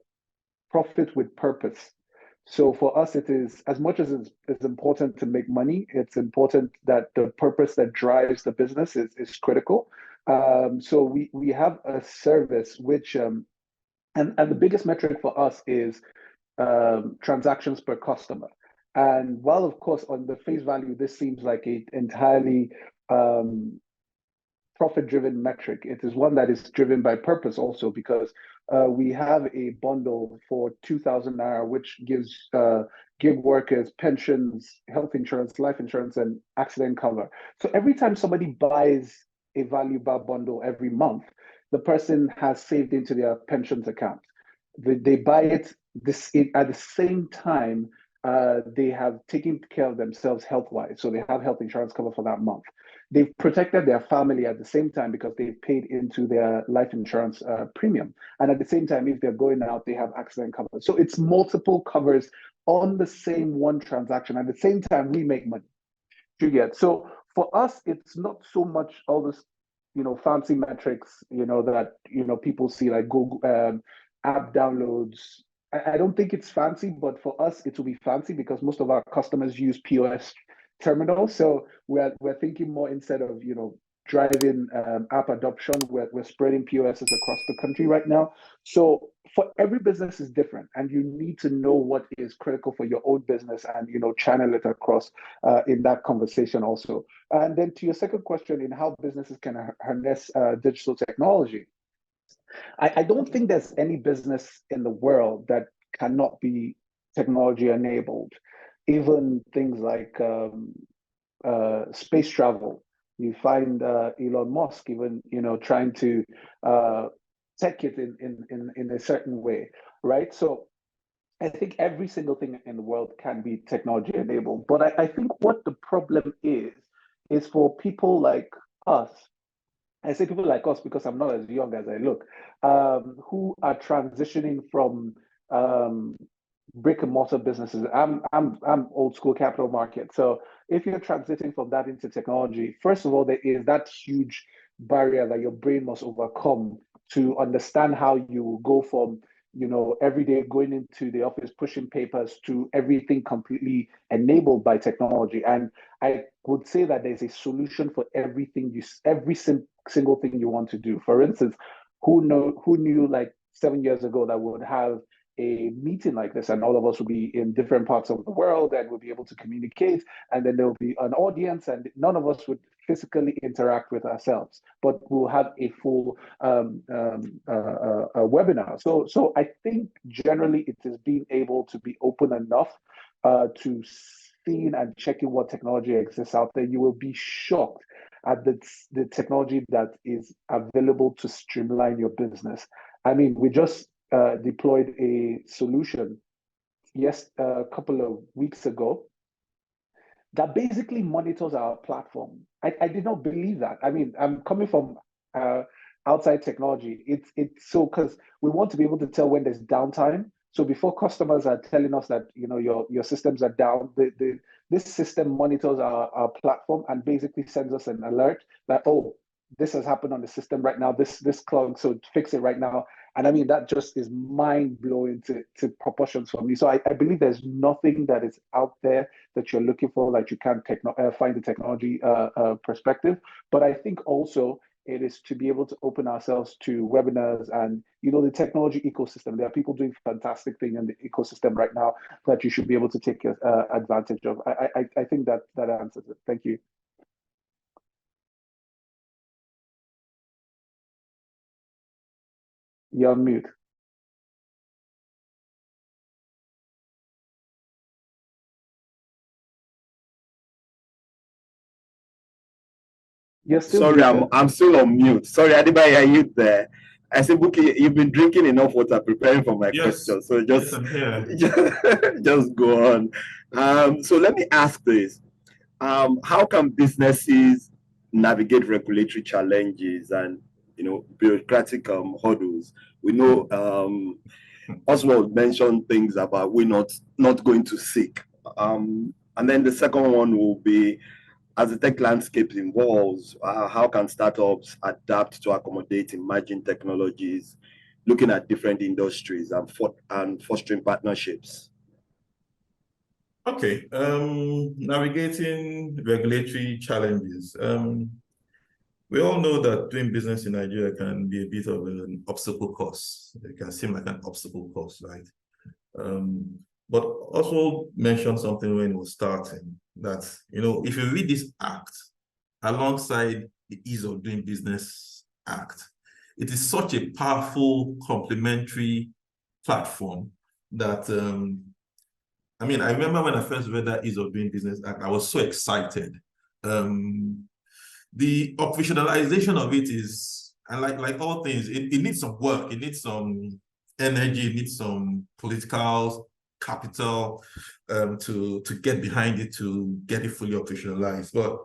profit with purpose. So for us, it is, as much as it's important to make money, it's important that the purpose that drives the business is critical. So we have a service which, and the biggest metric for us is transactions per customer. And while, of course, on the face value, this seems like an entirely profit-driven metric, it is one that is driven by purpose also, because we have a bundle for 2,000 Naira, which gives gig workers pensions, health insurance, life insurance, and accident cover. So every time somebody buys a value bar bundle every month, the person has saved into their pensions account. They buy it at the same time they have taken care of themselves health-wise. So they have health insurance cover for that month. They've protected their family at the same time because they've paid into their life insurance premium. And at the same time, if they're going out, they have accident cover. So it's multiple covers on the same one transaction. At the same time, we make money. You get. So for us, it's not so much all this, fancy metrics, that, people see like Google app downloads. I don't think it's fancy, but for us, it will be fancy because most of our customers use POS terminals. So we're thinking more, instead of, driving app adoption, we're spreading POSs across the country right now. So for every business is different, and you need to know what is critical for your own business and, channel it across in that conversation also. And then to your second question, in how businesses can harness digital technology, I don't think there's any business in the world that cannot be technology enabled. Even things like space travel. You find Elon Musk even, trying to tech it in a certain way, right? So I think every single thing in the world can be technology enabled. But I think what the problem is for people like us. I say people like us because I'm not as young as I look, who are transitioning from brick and mortar businesses. I'm old school capital market. So if you're transiting from that into technology, first of all, there is that huge barrier that your brain must overcome to understand how you go from every day going into the office, pushing papers to everything completely enabled by technology. And I would say that there's a solution for everything every single thing you want to do. For instance, who knew like 7 years ago that we would have a meeting like this and all of us will be in different parts of the world and we'll be able to communicate, and then there'll be an audience and none of us would physically interact with ourselves, but we'll have a full webinar. So I think generally it is being able to be open enough to seeing and checking what technology exists out there. You will be shocked at the technology that is available to streamline your business. I mean, we just deployed a solution a couple of weeks ago that basically monitors our platform. I did not believe that. I mean, I'm coming from outside technology. It's so because we want to be able to tell when there's downtime. So before customers are telling us that your systems are down, this system monitors our platform and basically sends us an alert that, oh, this has happened on the system right now, this clogged, so fix it right now. And I mean, that just is mind-blowing to proportions for me. So I believe there's nothing that is out there that you're looking for that you can't find the technology perspective. But I think also it is to be able to open ourselves to webinars and the technology ecosystem. There are people doing fantastic things in the ecosystem right now that you should be able to take advantage of. I think that answers it. Thank you. You're on mute. You're still Sorry, muted. I'm still on mute. Sorry, Adebayo, are you there? I said, Buki, you've been drinking enough water preparing for my question. So just, I'm here. just go on. So let me ask this. How can businesses navigate regulatory challenges and bureaucratic hurdles? We know Oswald mentioned things about we're not going to seek. And then the second one will be, as the tech landscape evolves, how can startups adapt to accommodate emerging technologies, looking at different industries and fostering partnerships? Okay, navigating regulatory challenges. We all know that doing business in Nigeria can be a bit of an obstacle course. It can seem like an obstacle course, right? But also mentioned something when we were starting that, if you read this act alongside the Ease of Doing Business Act, it is such a powerful complementary platform that, I mean, I remember when I first read that Ease of Doing Business Act, I was so excited. The operationalization of it is, and like all things, it needs some work, it needs some energy, it needs some political capital to get behind it, to get it fully operationalized. But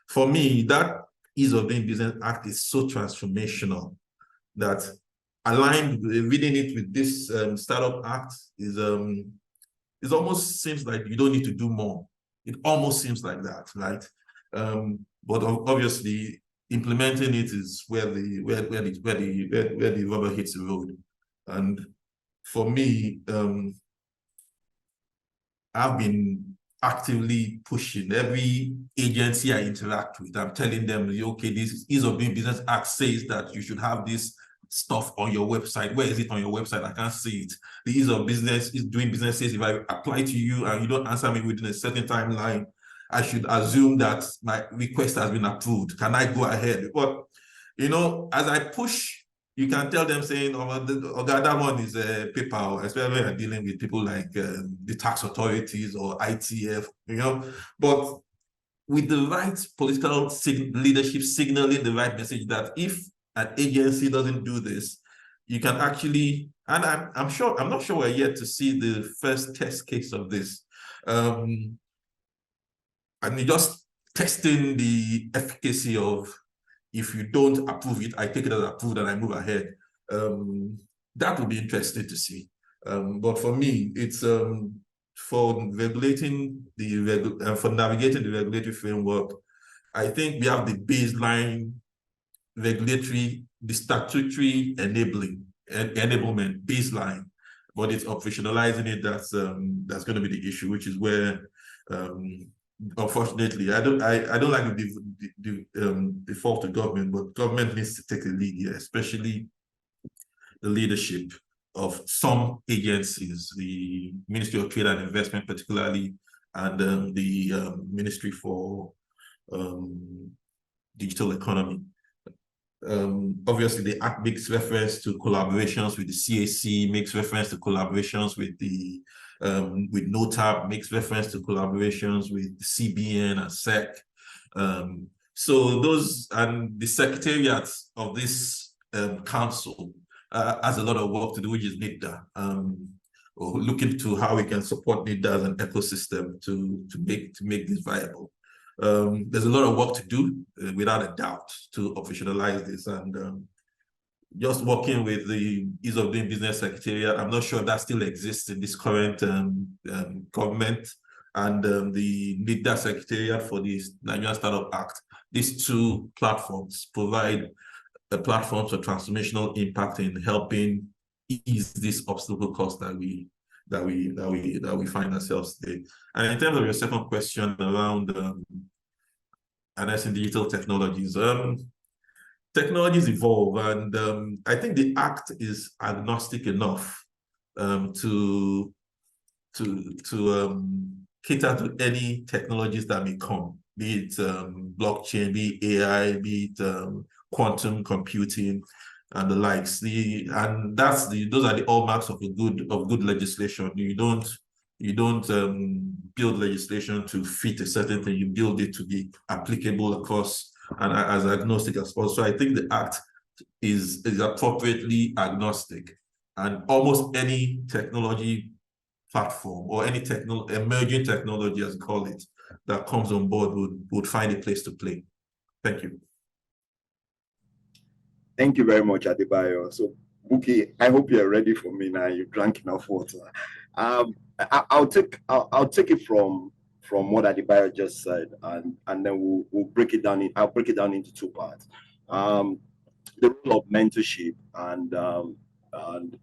for me, that Ease of Doing Business Act is so transformational that aligned, reading it with this Startup Act is it almost seems like you don't need to do more. It almost seems like that, right? But obviously, implementing it is where the rubber hits the road. And for me, I've been actively pushing every agency I interact with. I'm telling them, okay, this Ease of Doing Business Act says that you should have this stuff on your website. Where is it on your website? I can't see it. The Ease of Doing Business says if I apply to you and you don't answer me within a certain timeline, I should assume that my request has been approved. Can I go ahead? But, as I push, you can tell them saying, that one is a paper, especially when you're dealing with people like the tax authorities or ITF, But with the right political leadership signaling the right message that if an agency doesn't do this, you can actually, and I'm not sure we're yet to see the first test case of this. And you're just testing the efficacy of, if you don't approve it, I take it as approved and I move ahead. That would be interesting to see. But for me, it's for regulating for navigating the regulatory framework, I think we have the baseline regulatory, the statutory enablement baseline, but it's operationalizing it that's going to be the issue, which is where unfortunately I don't like the default to government, but government needs to take the lead here, especially the leadership of some agencies, the Ministry of Trade and Investment particularly, and the Ministry for Digital Economy. Obviously, the Act makes reference to collaborations with the CAC, makes reference to collaborations with the with NOTAP, makes reference to collaborations with the CBN and SEC. So those, and the secretariat of this council has a lot of work to do, which is NIDA. Or looking to how we can support NIDA as an ecosystem to make this viable. There's a lot of work to do, without a doubt, to operationalize this, and just working with the Ease of Doing Business Secretariat. I'm not sure that still exists in this current government, and the NIDA Secretariat for the Nigerian Startup Act. These two platforms provide a platform for transformational impact in helping ease this obstacle course that we find ourselves today. And in terms of your second question around harnessing digital technologies, technologies evolve, and I think the Act is agnostic enough to cater to any technologies that may come, be it blockchain, be it AI, be it quantum computing, and the likes. Those are the hallmarks of good legislation. You don't build legislation to fit a certain thing. You build it to be applicable across and as agnostic as possible. So I think the Act is appropriately agnostic, and almost any technology platform or any emerging technology, as we call it, that comes on board would find a place to play. Thank you. Thank you very much, Adebayo. So, Buki, I hope you're ready for me now. You drank enough water. I'll take it from what Adebayo just said, and then we'll break it down. I'll break it down into two parts. The role of mentorship and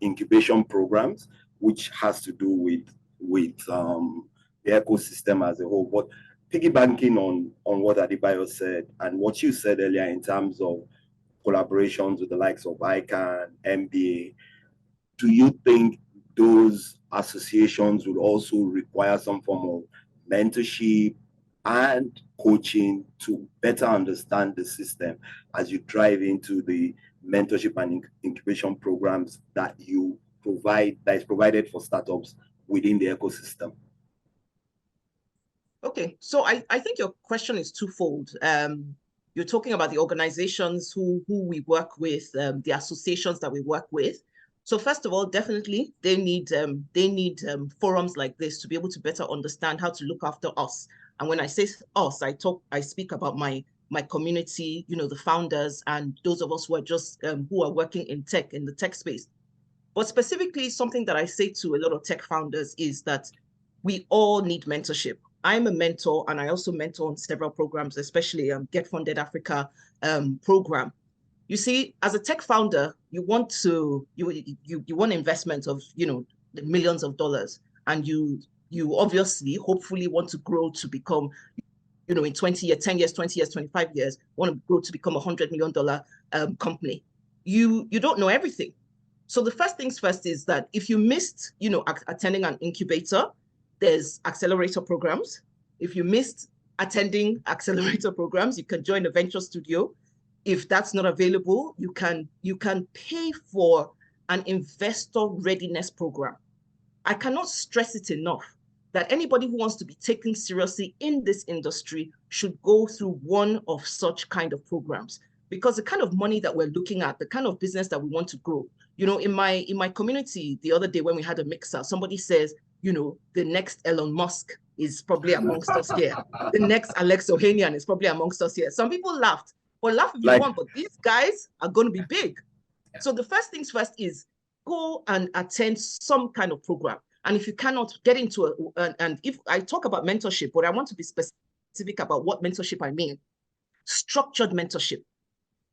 incubation programs, which has to do with the ecosystem as a whole. But piggybacking on what Adebayo said and what you said earlier in terms of collaborations with the likes of ICANN, MBA, do you think those associations would also require some form of mentorship and coaching to better understand the system as you drive into the mentorship and incubation programs that you provide, that is provided for startups within the ecosystem? Okay, so I think your question is twofold. You're talking about the organizations who we work with, the associations that we work with. So first of all, definitely they need forums like this to be able to better understand how to look after us. And when I say us, I speak about my community, the founders and those of us who are just who are working in tech, in the tech space. But specifically, something that I say to a lot of tech founders is that we all need mentorship. I'm a mentor, and I also mentor on several programs, especially Get Funded Africa program. You see, as a tech founder, you want investment of millions of dollars, and you obviously, hopefully, want to grow to become, in 20 years, 10 years, 20 years, 25 years, want to grow to become $100 million company. You don't know everything. So the first things first is that if you missed, attending an incubator, there's accelerator programs. If you missed attending accelerator programs, you can join a venture studio. If that's not available, you can pay for an investor readiness program. I cannot stress it enough that anybody who wants to be taken seriously in this industry should go through one of such kind of programs. Because the kind of money that we're looking at, the kind of business that we want to grow, you know, in my community the other day when we had a mixer, somebody says, you know, the next Elon Musk is probably amongst us here. The next Alex Ohanian is probably amongst us here. Some people laughed, but laugh if you want, but these guys are going to be big. So the first things first is go and attend some kind of program. And if you cannot get into and if I talk about mentorship, but I want to be specific about what mentorship I mean, structured mentorship.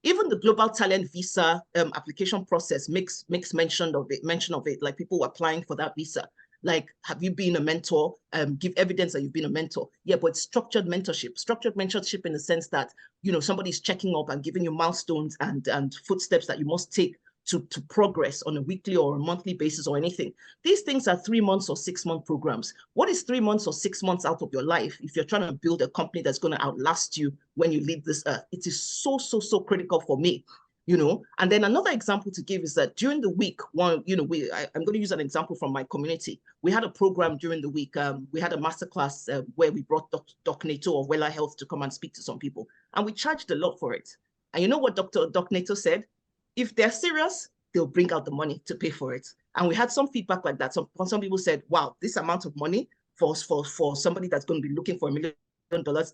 Even the global talent visa application process makes mention of it, like people applying for that visa. Like, have you been a mentor? Give evidence that you've been a mentor. Yeah, but structured mentorship. Structured mentorship in the sense that, you know, somebody's checking up and giving you milestones and footsteps that you must take to progress on a weekly or a monthly basis or anything. These things are 3 months or 6 month programs. What is 3 months or 6 months out of your life if you're trying to build a company that's going to outlast you when you leave this earth? It is so critical for me, you know. And then another example to give is that during the week, I'm going to use an example from my community. We had a program during the week. We had a masterclass where we brought Doc Nato of Wella Health to come and speak to some people, and we charged a lot for it. And you know what Doc Nato said? If they're serious, they'll bring out the money to pay for it. And we had some feedback like that. Some people said, wow, this amount of money for somebody that's going to be looking for $1 million,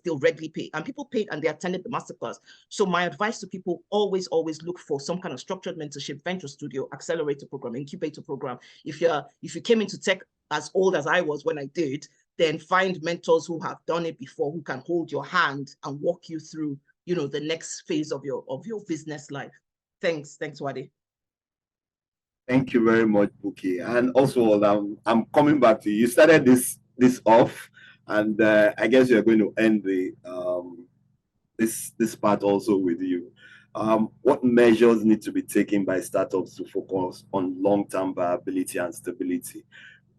they'll regularly pay. And people paid and they attended the masterclass. So my advice to people, always look for some kind of structured mentorship, venture studio, accelerator program, incubator program. If you came into tech as old as I was when I did, then find mentors who have done it before, who can hold your hand and walk you through, you know, the next phase of your business life. Thanks, Wade. Thank you very much, Buki. And also, I'm coming back to you. You started this off, and I guess you're going to end the this part also with you. What measures need to be taken by startups to focus on long-term viability and stability?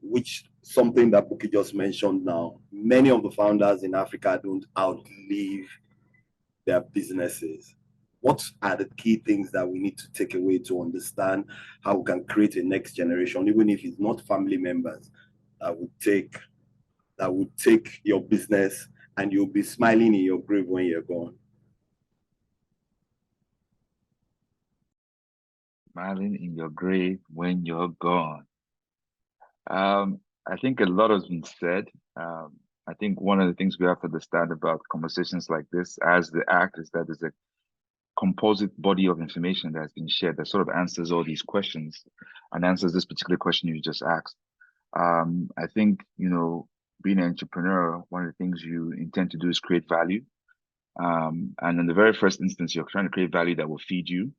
Which something that Buki just mentioned now. Many of the founders in Africa don't outlive their businesses. What are the key things that we need to take away to understand how we can create a next generation, even if it's not family members, that would take your business and you'll be smiling in your grave when you're gone? Smiling in your grave when you're gone. I think a lot has been said. I think one of the things we have to understand about conversations like this as the act is that there's a composite body of information that has been shared that sort of answers all these questions and answers this particular question you just asked. I think, you know, being an entrepreneur, one of the things you intend to do is create value. And in the very first instance, you're trying to create value that will feed you.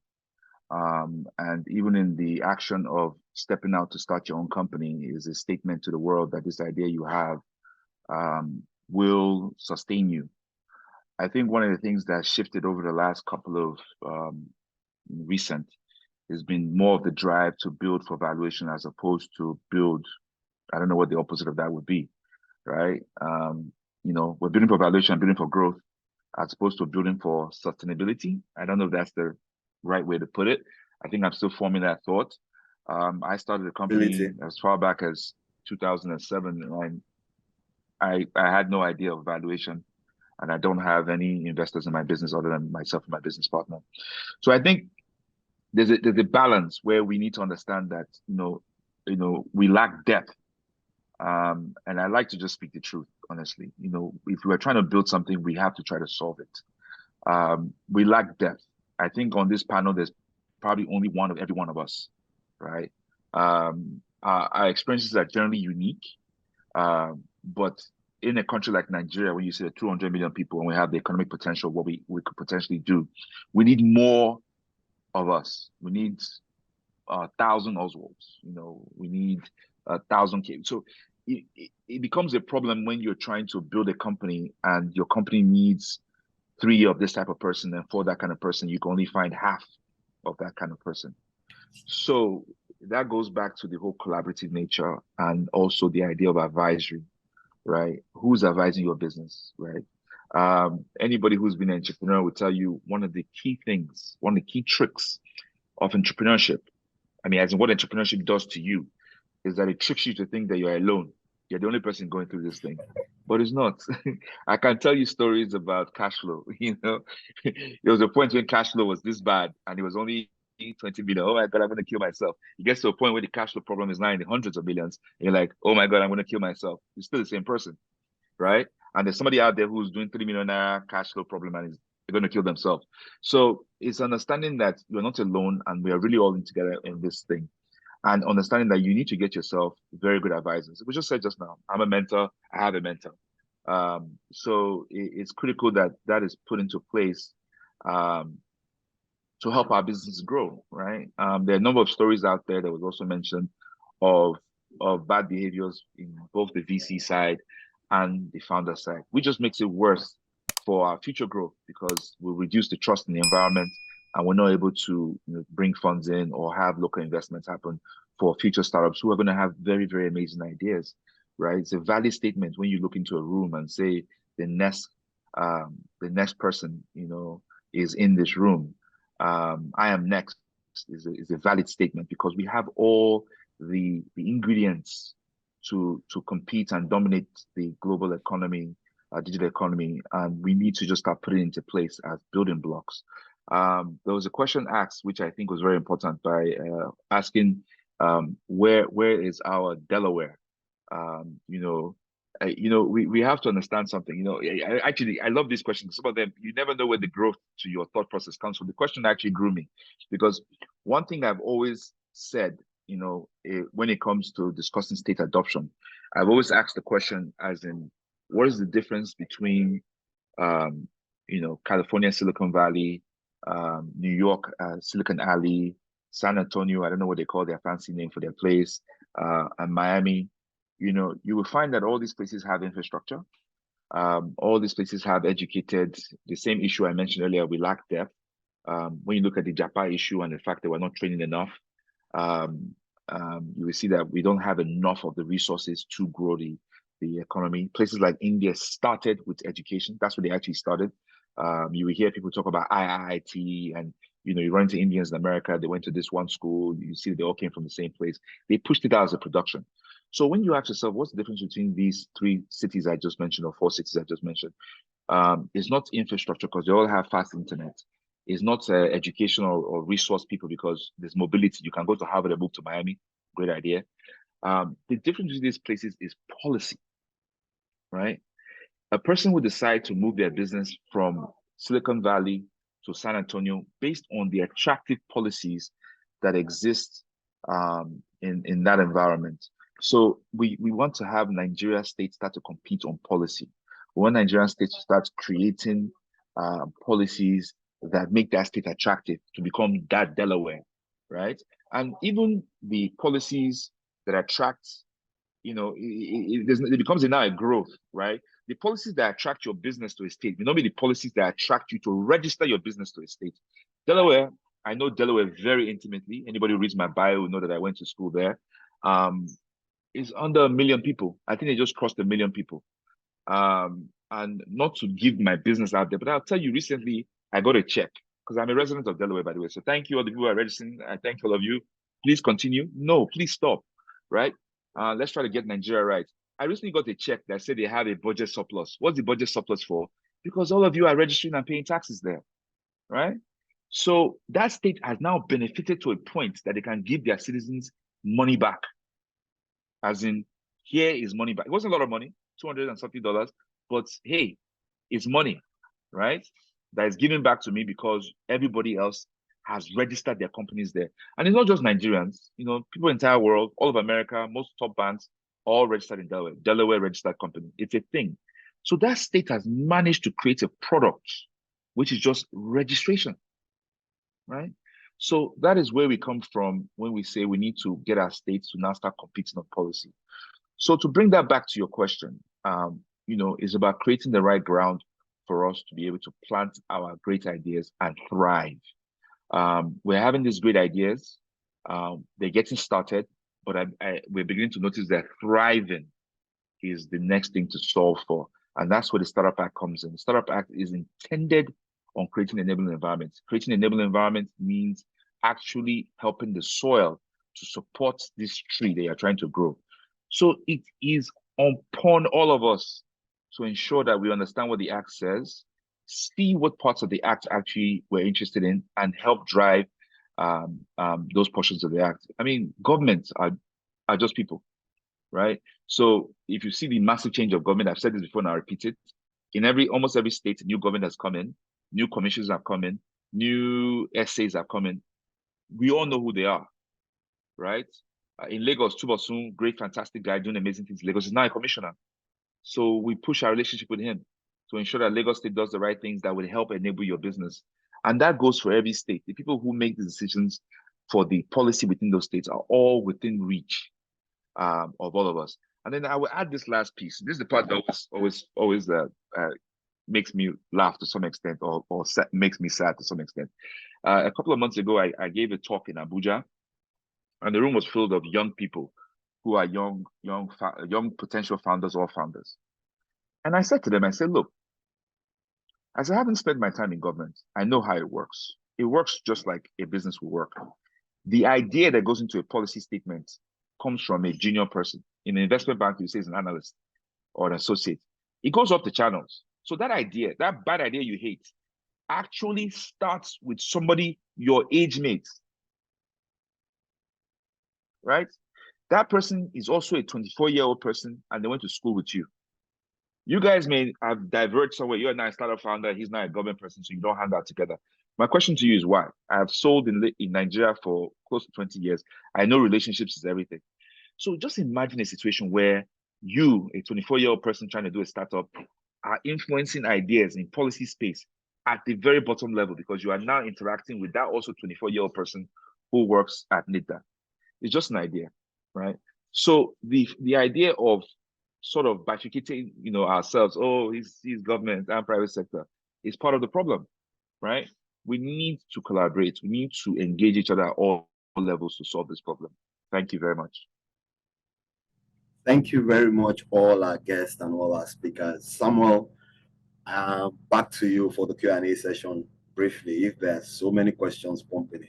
And even in the action of stepping out to start your own company is a statement to the world that this idea you have will sustain you. I think one of the things that shifted over the last couple of recent has been more of the drive to build for valuation as opposed to build. I don't know what the opposite of that would be, right? You know, we're building for valuation, building for growth, as opposed to building for sustainability. I don't know if that's the right way to put it. I think I'm still forming that thought. I started a company as far back as 2007, and I had no idea of valuation, and I don't have any investors in my business other than myself and my business partner. So I think there's a balance where we need to understand that you know we lack depth, and I like to just speak the truth, honestly. You know, if we're trying to build something, we have to try to solve it. We lack depth. I think on this panel, there's probably only one of every one of us, right? Our experiences are generally unique, but in a country like Nigeria, when you say 200 million people and we have the economic potential, what we could potentially do, we need more of us. We need 1,000 Oswalds. You know, we need 1,000 K. So it becomes a problem when you're trying to build a company and your company needs 3 of this type of person, and for that kind of person, you can only find half of that kind of person. So that goes back to the whole collaborative nature and also the idea of advisory, right? Who's advising your business, right? Anybody who's been an entrepreneur will tell you one of the key things, one of the key tricks of entrepreneurship, I mean, as in what entrepreneurship does to you, is that it tricks you to think that you're alone. You're the only person going through this thing, but it's not. I can tell you stories about cash flow. There was a point when cash flow was this bad, and it was only 20 million. Oh my God, I'm going to kill myself. It gets to a point where the cash flow problem is now in the hundreds of millions. And you're like, oh my God, I'm going to kill myself. You're still the same person, right? And there's somebody out there who's doing 3 million cash flow problem and they're going to kill themselves. So it's understanding that you're not alone and we are really all in together in this thing. And understanding that you need to get yourself very good advisors. We just said just now, I'm a mentor, I have a mentor. So it's critical that that is put into place to help our business grow, right? There are a number of stories out there that was also mentioned of bad behaviors in both the VC side and the founder side, which just makes it worse for our future growth because we reduce the trust in the environment and we're not able to bring funds in or have local investments happen for future startups who are going to have very, very amazing ideas, right? It's a valid statement when you look into a room and say the next person, is in this room. I am next is a valid statement because we have all the ingredients to compete and dominate the global economy, digital economy, and we need to just start putting into place as building blocks. There was a question asked, which I think was very important, by asking where is our Delaware? We have to understand something. I love these questions. Some of them, you never know where the growth to your thought process comes from. The question actually grew me because one thing I've always said, when it comes to discussing state adoption, I've always asked the question as in, what is the difference between, California, Silicon Valley, New York, Silicon Alley, San Antonio, I don't know what they call their fancy name for their place, and Miami. You will find that all these places have infrastructure. All these places have educated. The same issue I mentioned earlier, we lack depth. When you look at the Japa issue and the fact that we're not training enough, you will see that we don't have enough of the resources to grow the economy. Places like India started with education. That's where they actually started. You will hear people talk about IIT, and you run into Indians in America. They went to this one school. You see they all came from the same place. They pushed it out as a production. So when you ask yourself, what's the difference between these 3 cities I just mentioned or 4 cities I just mentioned? It's not infrastructure because they all have fast internet. It's not educational or resource people because there's mobility. You can go to Harvard and move to Miami. Great idea. The difference between these places is policy, right? A person would decide to move their business from Silicon Valley to San Antonio based on the attractive policies that exist in that environment. So we want to have Nigeria states start to compete on policy. We want Nigerian states to start creating policies that make that state attractive to become that Delaware, right? And even the policies that attract, it becomes now a growth, right? The policies that attract your business to a state may not be the policies that attract you to register your business to a state. Delaware, I know Delaware very intimately. Anybody who reads my bio will know that I went to school there. Is under 1 million people. I think they just crossed 1 million people. And not to give my business out there, but I'll tell you, recently I got a check because I'm a resident of Delaware, by the way. So thank you all the people who are registering. I thank all of you. Please continue. No, please stop, right? Let's try to get Nigeria right. I recently got a check that said they have a budget surplus. What's the budget surplus for? Because all of you are registering and paying taxes there, right? So that state has now benefited to a point that they can give their citizens money back. As in, here is money back. It wasn't a lot of money, $200 and something, but hey, it's money, right? That is given back to me because everybody else has registered their companies there. And it's not just Nigerians, people in the entire world, all of America, most top banks, all registered in Delaware. Delaware registered company. It's a thing. So that state has managed to create a product, which is just registration, right? So that is where we come from when we say we need to get our states to now start competing on policy. So to bring that back to your question, is about creating the right ground for us to be able to plant our great ideas and thrive. We're having these great ideas. They're getting started, but we're beginning to notice that thriving is the next thing to solve for. And that's where the StartUp Act comes in. The StartUp Act is intended on creating enabling environments. Creating enabling environments means actually helping the soil to support this tree that you're trying to grow. So it is upon all of us to ensure that we understand what the act says, see what parts of the act actually we're interested in, and help drive those portions of the act. I mean, governments are just people, right? So if you see the massive change of government, I've said this before and I'll repeat it, in almost every state, a new government has come in, new commissions have come in, new essays have come in. We all know who they are, right? In Lagos, Tubosun, great, fantastic guy doing amazing things. Lagos is now a commissioner. So we push our relationship with him to ensure that Lagos State does the right things that will help enable your business. And that goes for every state. The people who make the decisions for the policy within those states are all within reach of all of us. And then I will add this last piece. This is the part that always makes me laugh to some extent, or makes me sad to some extent. A couple of months ago, I gave a talk in Abuja, and the room was filled of young people who are young potential founders or founders. And I said to them, I said, look, as I haven't spent my time in government, I know how it works. It works just like a business will work. The idea that goes into a policy statement comes from a junior person. In an investment bank, you say it's an analyst or an associate. It goes up the channels. So that idea, that bad idea you hate, actually starts with somebody your age mate, right? That person is also a 24-year-old person, and they went to school with you. You guys may have diverged somewhere. You're now a startup founder. He's not a government person, so you don't hang out together. My question to you is why? I have sold in Nigeria for close to 20 years. I know relationships is everything. So just imagine a situation where you, a 24-year-old person trying to do a startup, are influencing ideas in policy space at the very bottom level, because you are now interacting with that also 24-year-old person who works at NIDA. It's just an idea, right? So the idea of sort of bifurcating, ourselves, oh, he's government and private sector, is part of the problem, right? We need to collaborate. We need to engage each other at all levels to solve this problem. Thank you very much. Thank you very much, all our guests and all our speakers. Samuel, back to you for the Q&A session briefly, if there's so many questions pumping in.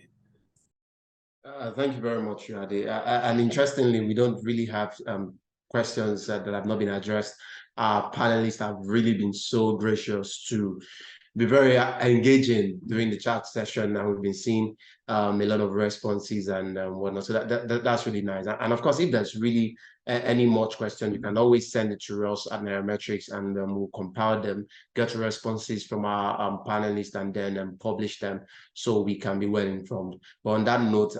Thank you very much, Yade. And interestingly, we don't really have questions that have not been addressed. Our panelists have really been so gracious to be very engaging during the chat session, and we've been seeing a lot of responses and whatnot. So that's really nice. And of course, if there's really any more question, you can always send it to us at Nairametrics, and we'll compile them, get responses from our panelists, and then publish them so we can be well informed. But on that note,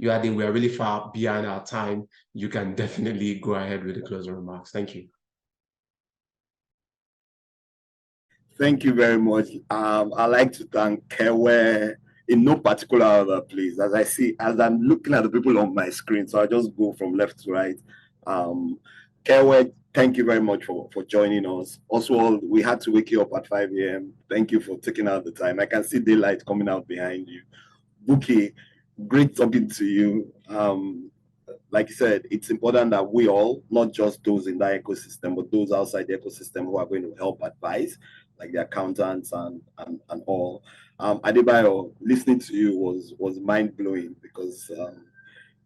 Yade, we are really far behind our time. You can definitely go ahead with the closing remarks. Thank you. Thank you very much. I'd like to thank Kewe in no particular order, please. As I'm looking at the people on my screen, so I just go from left to right. Kewe, thank you very much for joining us. Oswald, we had to wake you up at 5 a.m. Thank you for taking out the time. I can see daylight coming out behind you. Buki, great talking to you. Like you said, it's important that we all, not just those in that ecosystem, but those outside the ecosystem who are going to help advise, like the accountants and all. Adebayo, listening to you was mind-blowing, because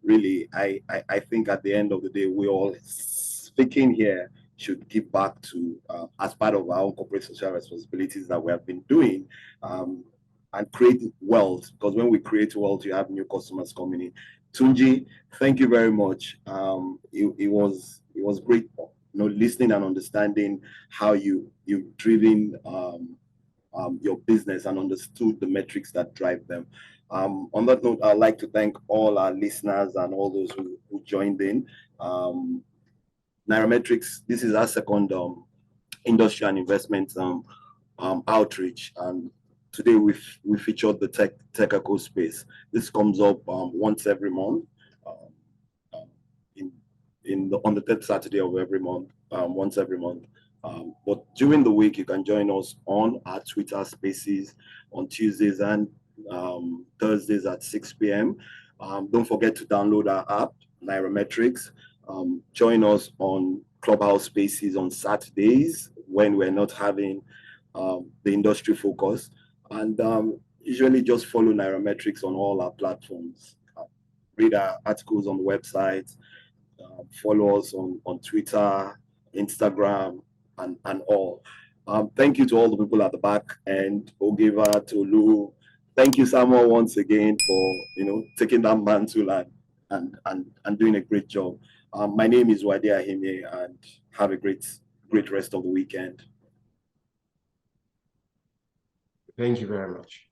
really, I think at the end of the day, we all speaking here should give back to, as part of our own corporate social responsibilities that we have been doing, and create wealth, because when we create wealth, you have new customers coming in. Tunji, thank you very much. It was great, listening and understanding how you've driven your business and understood the metrics that drive them. On that note, I'd like to thank all our listeners and all those who joined in. Nairametrics, this is our second industry and investment outreach, and today we featured the tech eco space. This comes up once every month, on the third Saturday of every month, once every month. But during the week, you can join us on our Twitter Spaces on Tuesdays and Thursdays at 6 p.m. Don't forget to download our app, Nairametrics. Join us on Clubhouse Spaces on Saturdays when we're not having the industry focus. And usually just follow Nairametrics on all our platforms. Read our articles on the website. Follow us on Twitter, Instagram, and all. Thank you to all the people at the back, and Ogiva, Tolu. Thank you, Samuel, once again for taking that mantle and doing a great job. My name is Wade Ahime, and have a great rest of the weekend. Thank you very much.